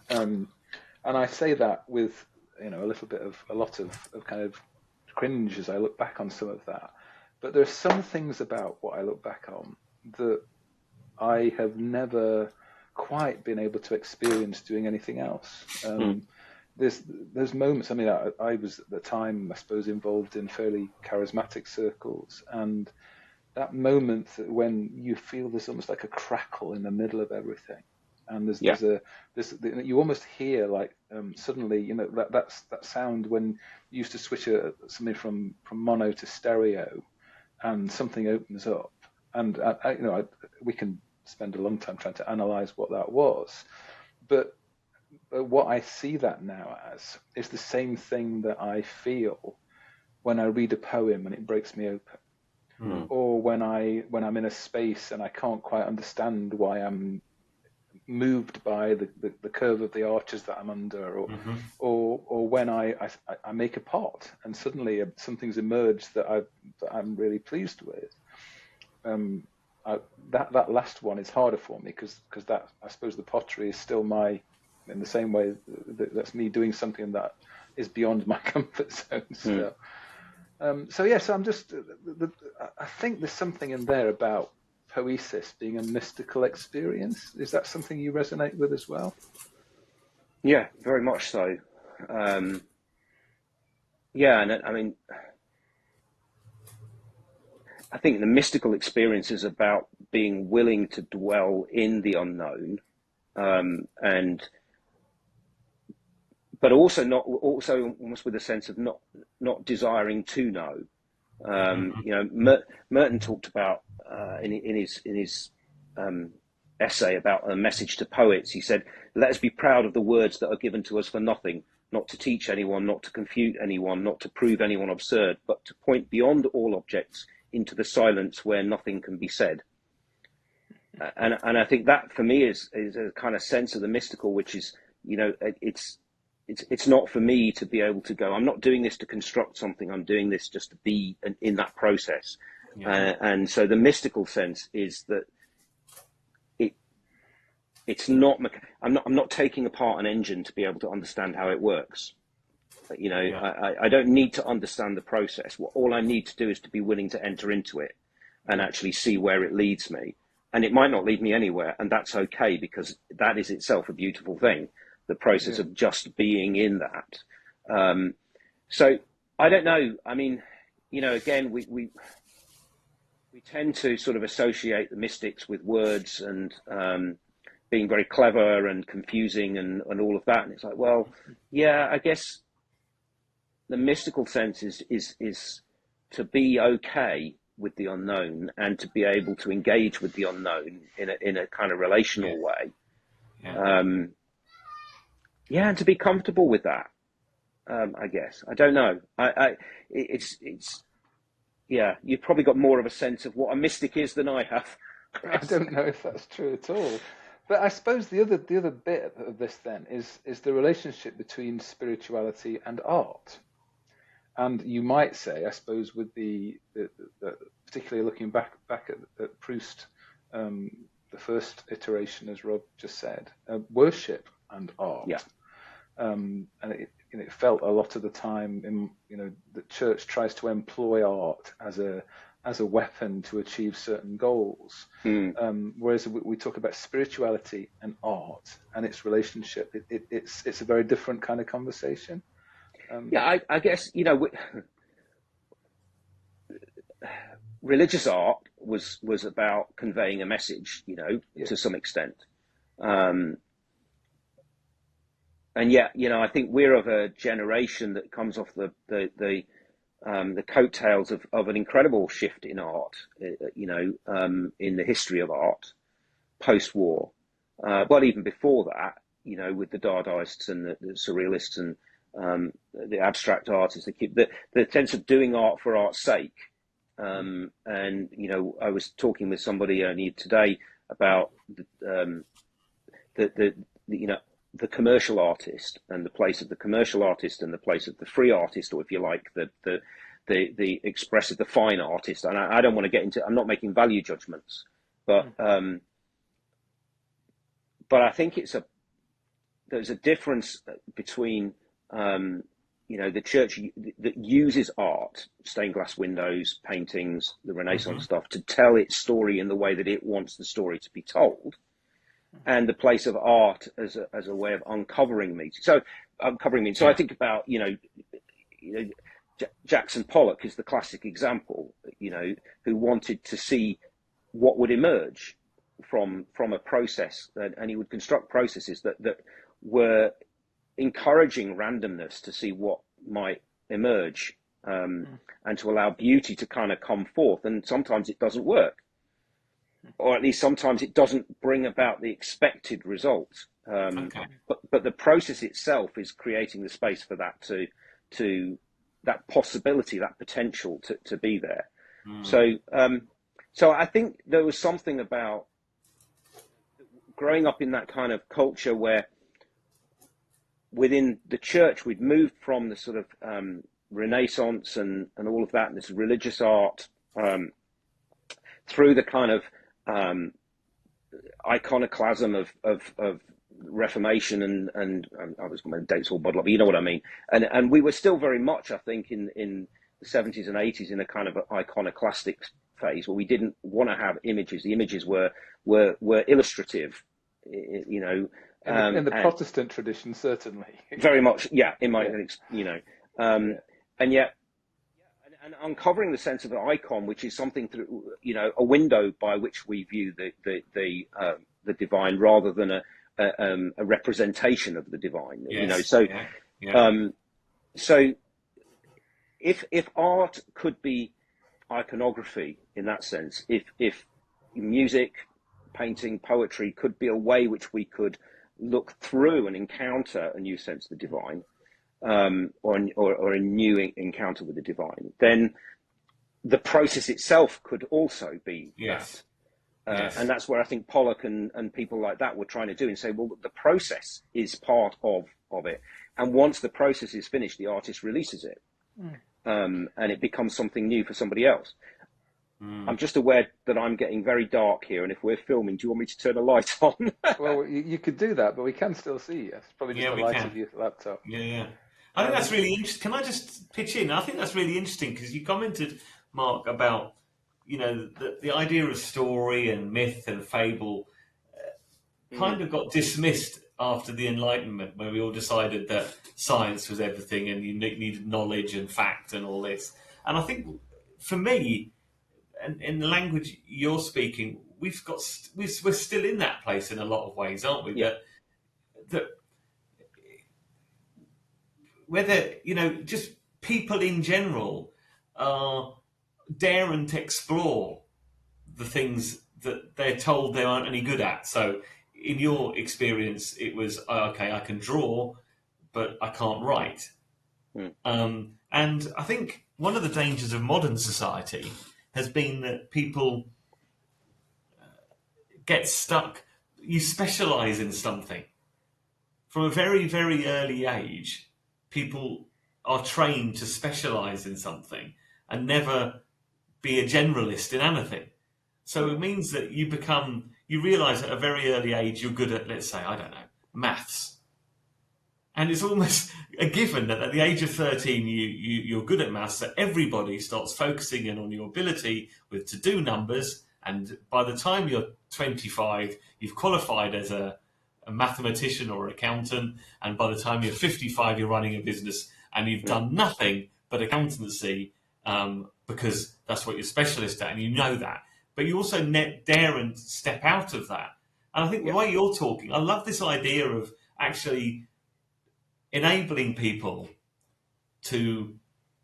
I say that with a lot of kind of cringe as I look back on some of that, but there's some things about what I look back on that I have never quite been able to experience doing anything else. There's moments. I mean, I was at the time, I suppose, involved in fairly charismatic circles, and that moment when you feel there's almost like a crackle in the middle of everything, and you almost hear like suddenly, that sound when you used to switch something from mono to stereo, and something opens up, and we can spend a long time trying to analyze what that was, but what I see that now as is the same thing that I feel when I read a poem and it breaks me open, or when I'm in a space and I can't quite understand why I'm moved by the curve of the arches that I'm under, or when I make a pot and suddenly something's emerged that I'm really pleased with. That last one is harder for me because that, I suppose, the pottery is still in the same way that's me doing something that is beyond my comfort zone still. So I'm just, I think there's something in there about poesis being a mystical experience. Is that something you resonate with as well? Yeah, very much so. Yeah, and I mean, I think the mystical experience is about being willing to dwell in the unknown, but also almost with a sense of not desiring to know. Merton talked about in his essay about a message to poets. He said, "Let us be proud of the words that are given to us for nothing, not to teach anyone, not to confute anyone, not to prove anyone absurd, but to point beyond all objects into the silence where nothing can be said." And I think that for me is a kind of sense of the mystical, which is, it's not for me to be able to go, I'm not doing this to construct something, I'm doing this just to be in that process. Yeah. And so the mystical sense is that it's not, I'm not taking apart an engine to be able to understand how it works. I don't need to understand the process. All I need to do is to be willing to enter into it and actually see where it leads me. And it might not lead me anywhere, and that's okay, because that is itself a beautiful thing, the process of just being in that. So I don't know. I mean, again, we tend to sort of associate the mystics with words and being very clever and confusing and all of that. And it's like, well, yeah, I guess the mystical sense is to be okay with the unknown and to be able to engage with the unknown in a kind of relational way. Yeah. And to be comfortable with that. I guess. I don't know. It's you've probably got more of a sense of what a mystic is than I have, Chris. I don't know if that's true at all. But I suppose the other bit of this then is the relationship between spirituality and art. And you might say, I suppose, with the particularly looking back at Proust, the first iteration, as Rob just said, worship and art. Yeah. And it felt a lot of the time, the church tries to employ art as a weapon to achieve certain goals. Whereas we talk about spirituality and art and its relationship, it's a very different kind of conversation. I guess, religious art was about conveying a message, to some extent. And yet, I think we're of a generation that comes off the coattails of an incredible shift in art, in the history of art, post-war. Well, even before that, with the Dadaists and the Surrealists and the abstract artists, the sense of doing art for art's sake. And, I was talking with somebody only today about the commercial artist and the place of the commercial artist and the place of the free artist, or if you like, the expressive, the fine artist. And I don't want to get into, I'm not making value judgments, but I think there's a difference between, the church that uses art, stained glass windows, paintings, the Renaissance stuff, to tell its story in the way that it wants the story to be told, and the place of art as a way of uncovering meaning. So I think about, Jackson Pollock is the classic example, who wanted to see what would emerge from a process, and he would construct processes that were encouraging randomness to see what might emerge, and to allow beauty to kind of come forth. And sometimes it doesn't work. or at least sometimes it doesn't bring about the expected result. Okay. But the process itself is creating the space for that to that possibility, that potential to be there. So I think there was something about growing up in that kind of culture where within the church we'd moved from the sort of Renaissance and all of that, and this religious art, through the kind of iconoclasm of Reformation and I was going to dates all bottled up, but you know what I mean. And we were still very much, I think, in the 70s and 80s in a kind of iconoclastic phase where we didn't want to have images. The images were illustrative, you know. In the Protestant tradition, certainly. Very much, yeah. In my, you know, and yet. And uncovering the sense of an icon, which is something through, you know, a window by which we view the divine, rather than a representation of the divine. Yes, you know, so so if art could be iconography in that sense, if music, painting, poetry could be a way which we could look through and encounter a new sense of the divine. Or a new encounter with the divine, then the process itself could also be that. And that's where I think Pollock and people like that were trying to do, and say, well, the process is part of it. And once the process is finished, the artist releases it. And it becomes something new for somebody else. I'm just aware that I'm getting very dark here, and if we're filming, do you want me to turn a light on? Well, you could do that, but we can still see you. It's probably just the light of your laptop. Yeah. I think that's really interesting. Can I just pitch in? I think that's really interesting because you commented, Mark, about, you know, the idea of story and myth and fable kind of got dismissed after the Enlightenment, where we all decided that science was everything and you needed knowledge and fact and all this. And I think for me, and in the language you're speaking, we're still in that place in a lot of ways, aren't we? Yeah. That whether, you know, just people in general daren't explore the things that they're told they aren't any good at. So in your experience, it was, okay, I can draw, but I can't write. And I think one of the dangers of modern society has been that people get stuck. You specialize in something. From a very, very early age, people are trained to specialize in something and never be a generalist in anything. So it means that you realize at a very early age you're good at, let's say, I don't know, maths. And it's almost a given that at the age of 13 you're good at maths, so everybody starts focusing in on your ability to do numbers, and by the time you're 25, you've qualified as a mathematician or accountant, and by the time you're 55 you're running a business and you've done nothing but accountancy, because that's what you're specialist at and you know that, but you also daren't step out of that. And I think the way you're talking, I love this idea of actually enabling people to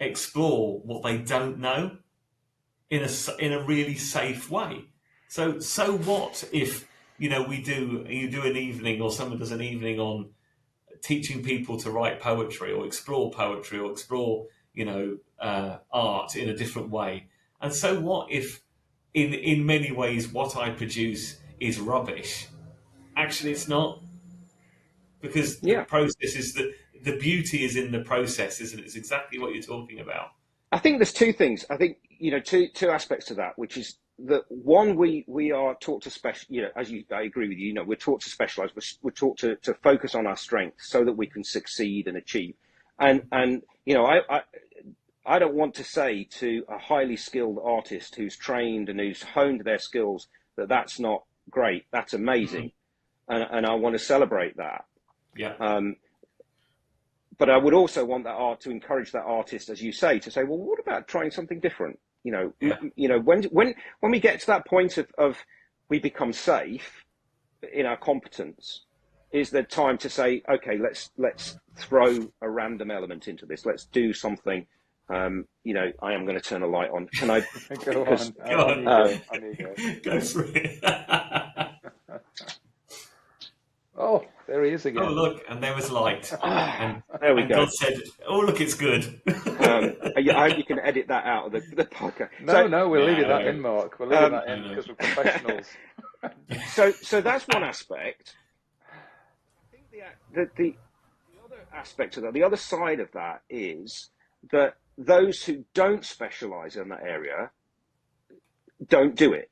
explore what they don't know in a really safe way. So what if, you know, you do an evening, or someone does an evening on teaching people to write poetry or explore poetry or explore, you know, art in a different way. And so what if in many ways what I produce is rubbish? Actually, it's not, because the process is the beauty is in the process, isn't it? It's exactly what you're talking about. I think there's two things. I think, you know, two aspects to that, which is that one, we are taught to you know, I agree with you, you know, we're taught to specialize, we're taught to focus on our strengths so that we can succeed and achieve. And you know, I don't want to say to a highly skilled artist who's trained and who's honed their skills that that's not great, that's amazing. And I want to celebrate that. Yeah. But I would also want to encourage that artist, as you say, to say, well, what about trying something different? You know, you know, when we get to that point of we become safe in our competence, is there time to say, okay, let's throw a random element into this. Let's do something you know, I am going to turn a light on. Can I? Go on. Go on. On you go. Go through it. Oh, there he is again. Oh, look, and there was light. And, There we and go. God said, oh, look, it's good. I hope you can edit that out of the podcast. No, we'll leave that in, Mark. We'll leave that in because we're professionals. So that's one aspect. I think the other aspect of that, the other side of that is that those who don't specialise in that area don't do it.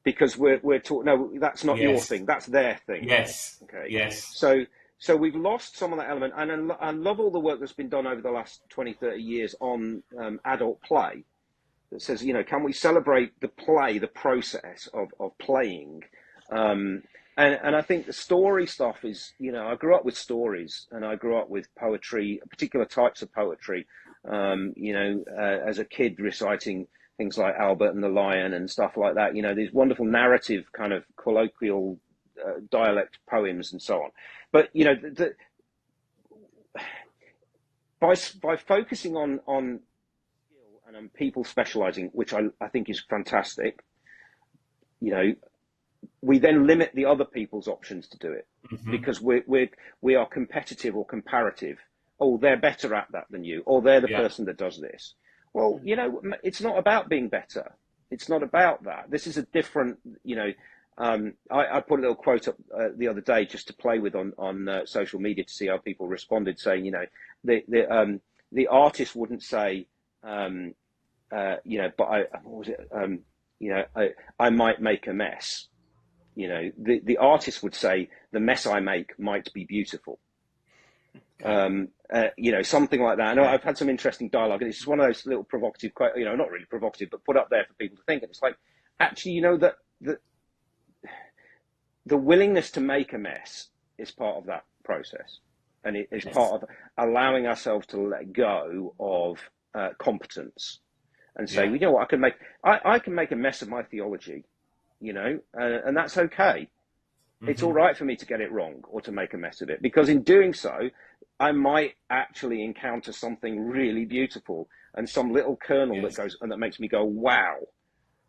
Because we're taught, no, that's not your thing, that's their thing. Yes. Okay. Yes. So we've lost some of that element, and I love all the work that's been done over the last 20, 30 years on adult play that says, you know, can we celebrate the play, the process of playing? And I think the story stuff is, you know, I grew up with stories and I grew up with poetry, particular types of poetry, you know, as a kid reciting things like Albert and the Lion and stuff like that. You know, these wonderful narrative kind of colloquial dialect poems and so on. But, you know, by focusing on skill and on people specializing, which I think is fantastic, you know, we then limit the other people's options to do it because we are competitive or comparative. Oh, they're better at that than you, or they're the person that does this. Well, you know, it's not about being better. It's not about that. This is a different, you know, I put a little quote up the other day just to play with on social media to see how people responded, saying, you know, the artist wouldn't say, you know, but what was it? You know, I might make a mess. You know, the artist would say, the mess I make might be beautiful. You know, something like that. I know I've had some interesting dialogue, and it's just one of those little provocative, you know, not really provocative, but put up there for people to think. And it's like, actually, you know, that the willingness to make a mess is part of that process, and it is part of allowing ourselves to let go of competence and say, you know what, I can make a mess of my theology, you know, and that's okay. It's all right for me to get it wrong or to make a mess of it, because in doing so, I might actually encounter something really beautiful and some little kernel that goes and that makes me go, wow,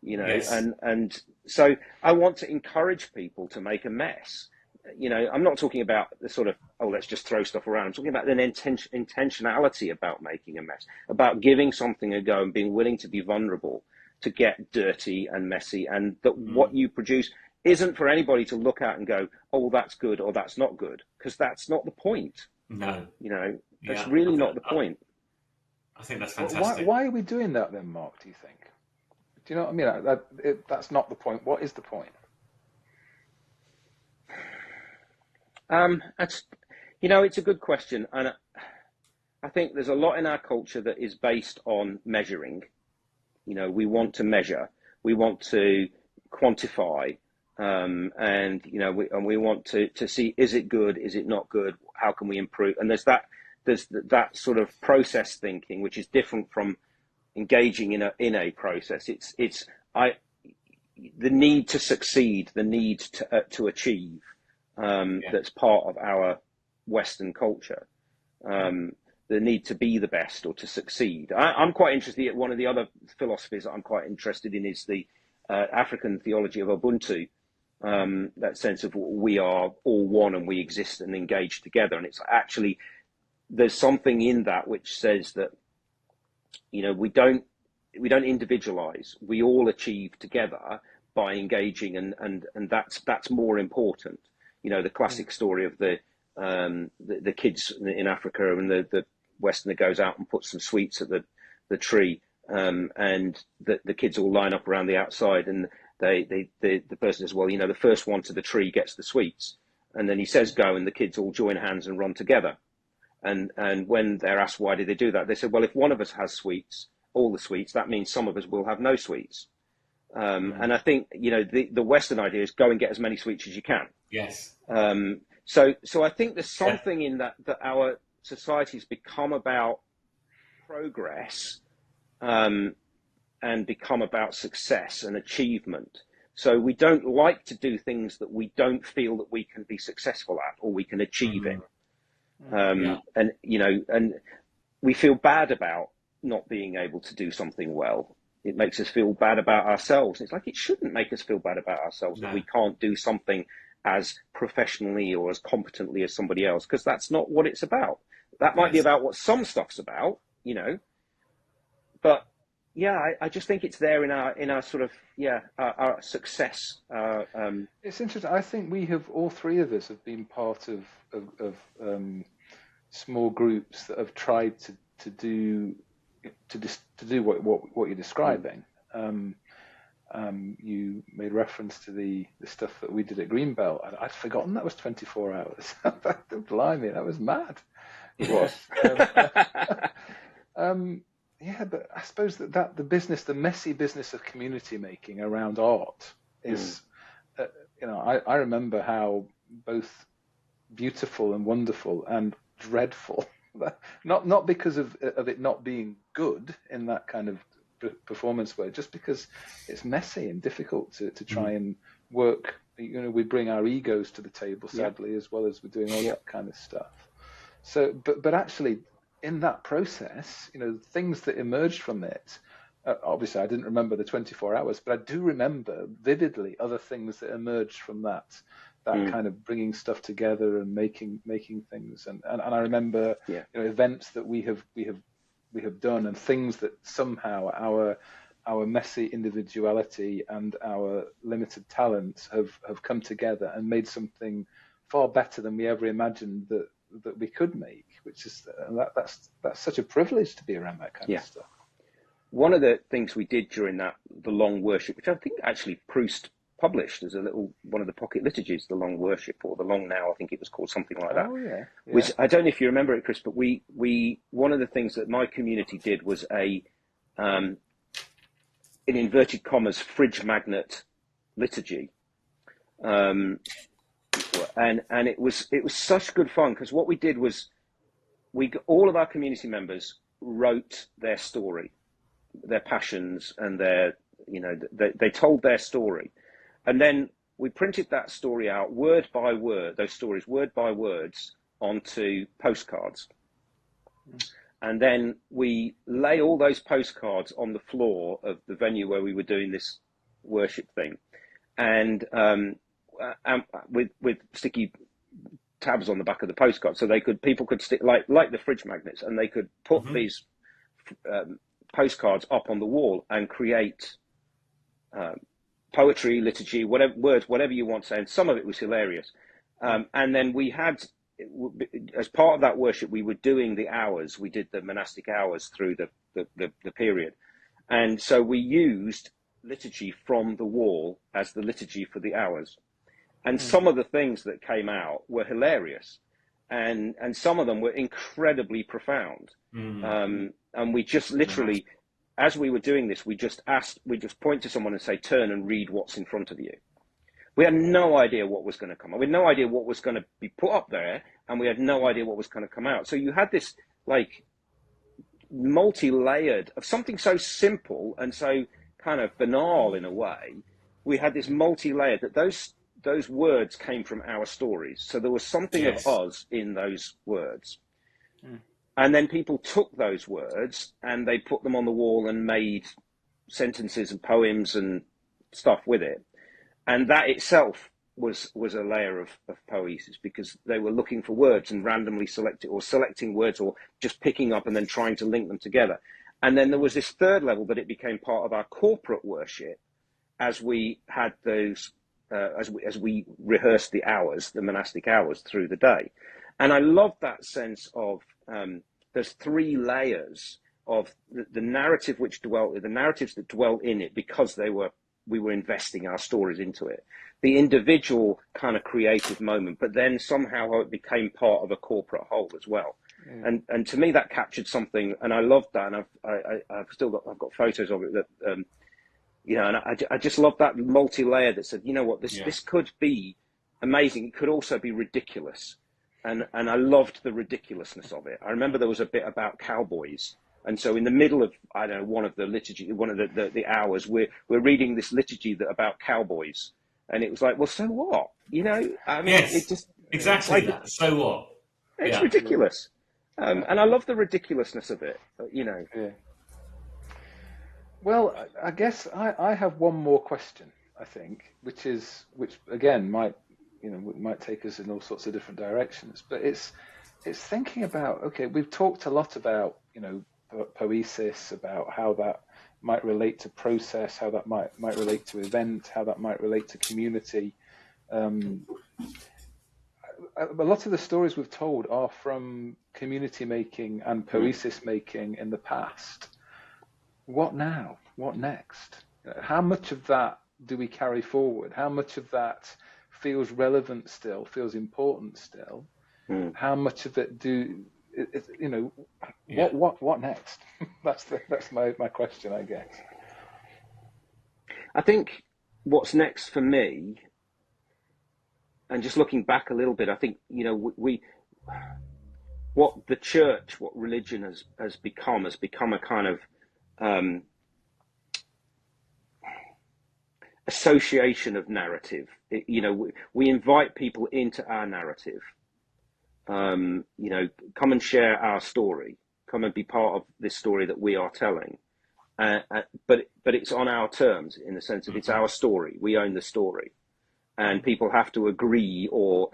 you know, and so I want to encourage people to make a mess. You know, I'm not talking about the sort of, oh, let's just throw stuff around. I'm talking about an intentionality about making a mess, about giving something a go and being willing to be vulnerable, to get dirty and messy, and that what you produce isn't for anybody to look at and go, oh, that's good or that's not good, because that's not the point. No. You know, that's really not the point. I think that's fantastic. Why are we doing that then, Mark, do you think? Do you know what I mean? That's not the point. What is the point? You know, it's a good question. And I think there's a lot in our culture that is based on measuring. You know, we want to measure, we want to quantify, and, you know, we want to see, is it good? Is it not good? How can we improve? And there's that sort of process thinking, which is different from engaging in a process. It's the need to succeed, the need to achieve, that's part of our Western culture. The need to be the best or to succeed. I'm quite interested. One of the other philosophies that I'm quite interested in is the African theology of Ubuntu. That sense of we are all one and we exist and engage together. And it's actually, there's something in that which says that, you know, we don't individualize. We all achieve together by engaging, and that's more important. You know, the classic story of the kids in Africa and the Westerner goes out and puts some sweets at the tree, and the kids all line up around the outside, and the person says, well, you know, the first one to the tree gets the sweets, and then he says go, and the kids all join hands and run together. And when they're asked why did they do that, they said, well, if one of us has sweets, all the sweets, that means some of us will have no sweets. And I think, you know, the Western idea is go and get as many sweets as you can. Yes. So I think there's something in that our society's become about progress, and become about success and achievement. So we don't like to do things that we don't feel that we can be successful at or we can achieve in. And, you know, and we feel bad about not being able to do something well. It makes us feel bad about ourselves. It's like, it shouldn't make us feel bad about ourselves that we can't do something as professionally or as competently as somebody else, because that's not what it's about. That might be about what some stuff's about, you know, but yeah, I just think it's there in our sort of, our success. It's interesting. I think we have, all three of us have been part of small groups that have tried to do what you're describing. You made reference to the stuff that we did at Greenbelt. I'd forgotten that was 24 hours. Blimey, that was mad. It was. Yeah, but I suppose that the messy business of community making around art is, I remember how both beautiful and wonderful and dreadful, not because of it not being good in that kind of performance way, just because it's messy and difficult to try and work. You know, we bring our egos to the table, sadly, as well as we're doing all that kind of stuff. So, but actually, in that process, you know, things that emerged from it. Obviously, I didn't remember the 24 hours, but I do remember vividly other things that emerged from that kind of bringing stuff together and making things. And I remember you know, events that we have done, and things that somehow our messy individuality and our limited talents have come together and made something far better than we ever imagined that we could make, which is that's such a privilege to be around that kind of stuff. One of the things we did during the long worship, which I think actually Proust published as one of the pocket liturgies, the long worship, or the long now, I think it was called, something like that. Oh yeah. Which, I don't know if you remember it, Chris, but we one of the things that my community did was in inverted commas, fridge magnet liturgy. And it was such good fun, because what we did was all of our community members wrote their story, their passions, and they told their story, and then we printed that story out word by word, those stories word by words, onto postcards, and then we lay all those postcards on the floor of the venue where we were doing this worship thing, and with sticky tabs on the back of the postcard, so people could stick like the fridge magnets, and they could put these postcards up on the wall and create poetry, liturgy, whatever you want to say. And some of it was hilarious. And then we had, as part of that worship, we were doing the hours. We did the monastic hours through the period, and so we used liturgy from the wall as the liturgy for the hours. And some of the things that came out were hilarious, and some of them were incredibly profound. And we just literally, as we were doing this, we just point to someone and say, turn and read what's in front of you. We had no idea what was going to come up. We had no idea what was going to be put up there, and we had no idea what was going to come out. So you had this like multi-layered of something so simple and so kind of banal in a way. We had this multi-layered that those words came from our stories. So there was something of us in those words. And then people took those words and they put them on the wall and made sentences and poems and stuff with it. And that itself was a layer of poiesis, because they were looking for words and randomly selecting words, or just picking up and then trying to link them together. And then there was this third level that it became part of our corporate worship as we had those, as we rehearsed the hours, the monastic hours through the day. And I love that sense of, there's three layers of the narrative the narratives that dwell in it, because we were investing our stories into it. The individual kind of creative moment, but then somehow it became part of a corporate whole as well. And to me, that captured something, and I loved that. And I've got photos of it that, and I just love that multi-layer that said, you know what, this could be amazing. It could also be ridiculous. And I loved the ridiculousness of it. I remember there was a bit about cowboys. And so in the middle of, I don't know, one of the hours, we're reading this liturgy about cowboys. And it was like, well, so what? You know, I mean, it just... Exactly that. So what? It's ridiculous. And I love the ridiculousness of it, you know. Yeah. Well, I guess I have one more question, I think, which again might take us in all sorts of different directions. But it's thinking about, okay, we've talked a lot about, poesis, about how that might relate to process, how that might relate to event, how that might relate to community. A lot of the stories we've told are from community making and poesis making in the past. What now? What next? How much of that do we carry forward? How much of that feels relevant still, feels important still? How much of it what next? that's my question, I guess. I think what's next for me, and just looking back a little bit, I think, what the church, what religion has become a kind of association of narrative. We invite people into our narrative. Come and share our story. Come and be part of this story that we are telling. But it's on our terms, in the sense of it's our story. We own the story, and people have to agree or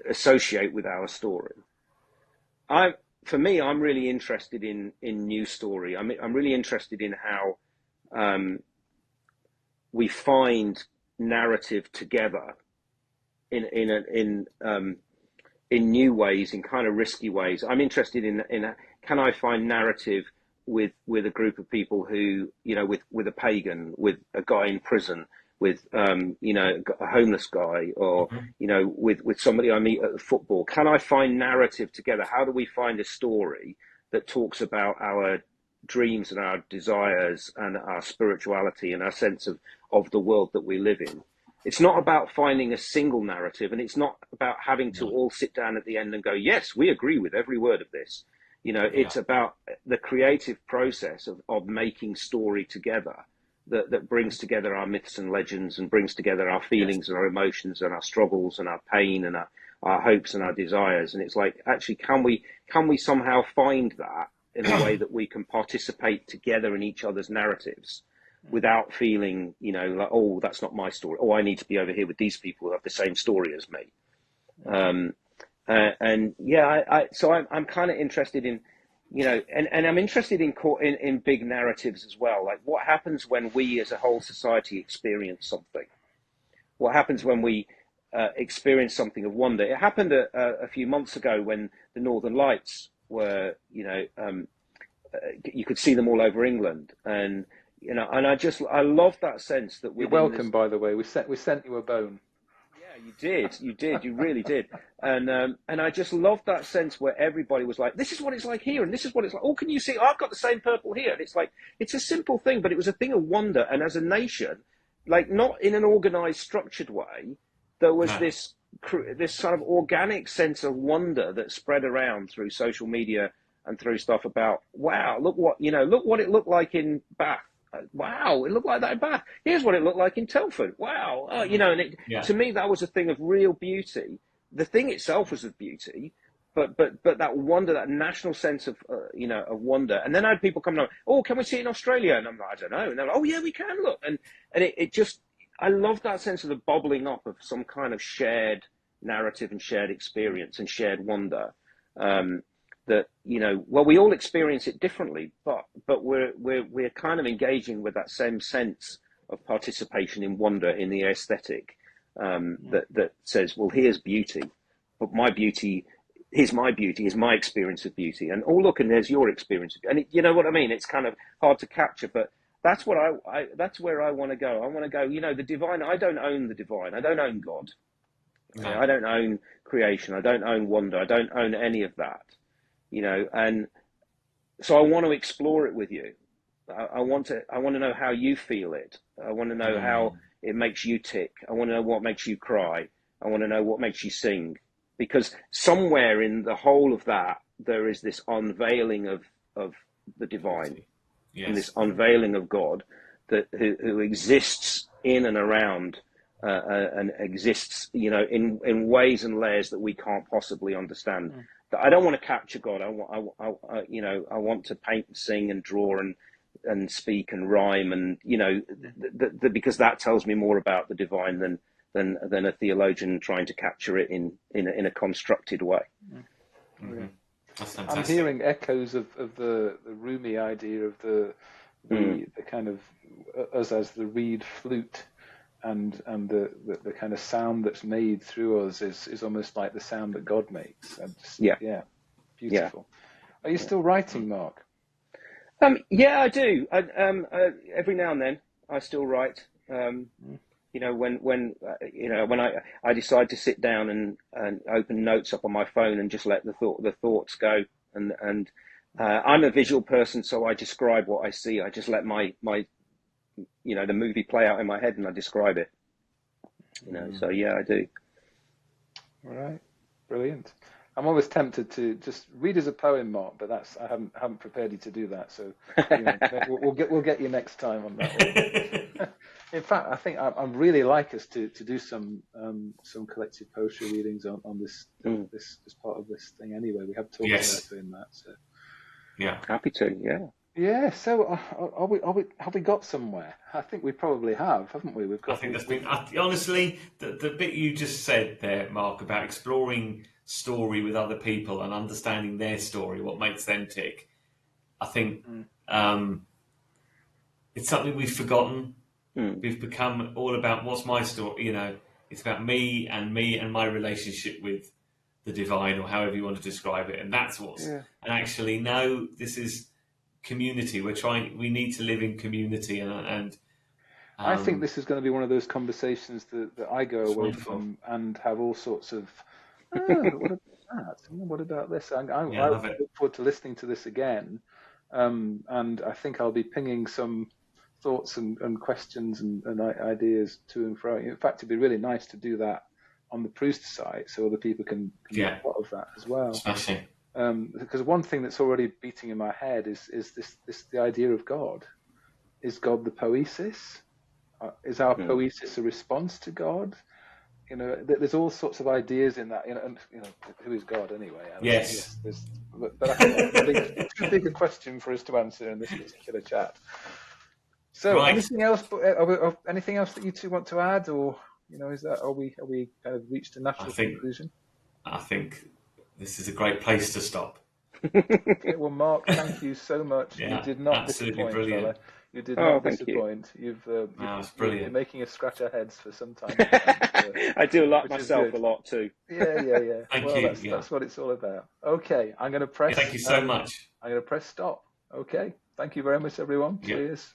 associate with our story. For me, I'm really interested in new story. I'm really interested in how we find narrative together in new ways, in kind of risky ways. I'm interested in can I find narrative with a group of people who, with a pagan, with a guy in prison, with a homeless guy, or with somebody I meet at the football. Can I find narrative together? How do we find a story that talks about our dreams and our desires and our spirituality and our sense of the world that we live in? It's not about finding a single narrative, and it's not about having to all sit down at the end and go, yes, we agree with every word of this. It's about the creative process of making story together that brings together our myths and legends, and brings together our feelings and our emotions and our struggles and our pain and our hopes and our desires. And it's like, actually, can we somehow find that in a way that we can participate together in each other's narratives without feeling, like, oh, that's not my story. Oh, I need to be over here with these people who have the same story as me. So I'm kind of interested in, and I'm interested in big narratives as well. Like, what happens when we as a whole society experience something? What happens when we experience something of wonder? It happened a few months ago when the Northern Lights were, you could see them all over England. And I love that sense that you're welcome. By the way, we sent you a bone. Yeah, you did, you really did. And I just love that sense where everybody was like, this is what it's like here, and this is what it's like. Oh, can you see? I've got the same purple here. And it's like, it's a simple thing, but it was a thing of wonder. And as a nation, like, not in an organized, structured way, there was this sort of organic sense of wonder that spread around through social media and through stuff about, wow, look what it looked like in Bath. Wow, it looked like that in Bath. Here's what it looked like in Telford. Wow, to me, that was a thing of real beauty. The thing itself was of beauty, but that wonder, that national sense of of wonder. And then I had people coming up, oh, can we see it in Australia? And I'm like, I don't know. And they're like, oh yeah, we can, look. And it just, I love that sense of the bubbling up of some kind of shared narrative and shared experience and shared wonder. That we all experience it differently, but we're kind of engaging with that same sense of participation in wonder, in the aesthetic, that says, well, here's beauty, but here's my experience of beauty, and oh, look, and there's your experience, and you know what I mean? It's kind of hard to capture, but that's what that's where I want to go. I want to go, the divine. I don't own the divine. I don't own God. No. I don't own creation. I don't own wonder. I don't own any of that. And so I want to explore it with you. I want to know how you feel it. I want to know how it makes you tick. I want to know what makes you cry. I want to know what makes you sing, because somewhere in the whole of that, there is this unveiling of the divine, and this unveiling of God who exists in and around and exists, in ways and layers that we can't possibly understand. I don't want to capture God. I want to paint and sing and draw and and speak and rhyme, and because that tells me more about the divine than a theologian trying to capture it in a constructed way. Mm-hmm. That's fantastic. I'm hearing echoes of the Rumi idea of the kind of us as the reed flute, and the kind of sound that's made through us is almost like the sound that God makes. And just, beautiful. Are you still writing, Mark? Yeah, I do. Every now and then, I still write. When I decide to sit down and open notes up on my phone and just let the thoughts go. And I'm a visual person, so I describe what I see. I just let my the movie play out in my head, and I describe it. So yeah, I do. All right, brilliant. I'm always tempted to just read as a poem, Mark, but I haven't prepared you to do that. So we'll get you next time on that one. In fact, I think I'd really like us to do some collective poetry readings on this part of this thing. Anyway, we have talked about doing that. So yeah, happy to. Yeah. Yeah. So have we got somewhere? I think we probably have, haven't we? I think that's been honestly the bit you just said there, Mark, about exploring story with other people and understanding their story, what makes them tick. I think it's something we've forgotten. We've become all about what's my story. It's about me and my relationship with the divine, or however you want to describe it, and that's what's. Yeah. And actually, no, this is community. We need to live in community, and I think this is going to be one of those conversations that I go away from and have all sorts of. What about that? What about this? I look forward to listening to this again, and I think I'll be pinging some thoughts and questions and ideas to and fro. In fact, it'd be really nice to do that on the Proust site, so other people can be a part of that as well. Smashing. Because one thing that's already beating in my head is the idea of God. Is God the poiesis? Is our poiesis a response to God? There's all sorts of ideas in that. And who is God anyway? Yes. But I think it's too big a question for us to answer in this particular chat. So, anything else? Anything else that you two want to add, or are we kind of reached a natural conclusion? I think this is a great place to stop. Okay, well, Mark, thank you so much. Yeah, you did not disappoint, fella. You did not disappoint. You've been making us scratch our heads for some time. I do like myself a lot too. Yeah. Thank you. That's what it's all about. Okay, I'm going to press. Thank you so much. I'm going to press stop. Okay, thank you very much, everyone. Cheers.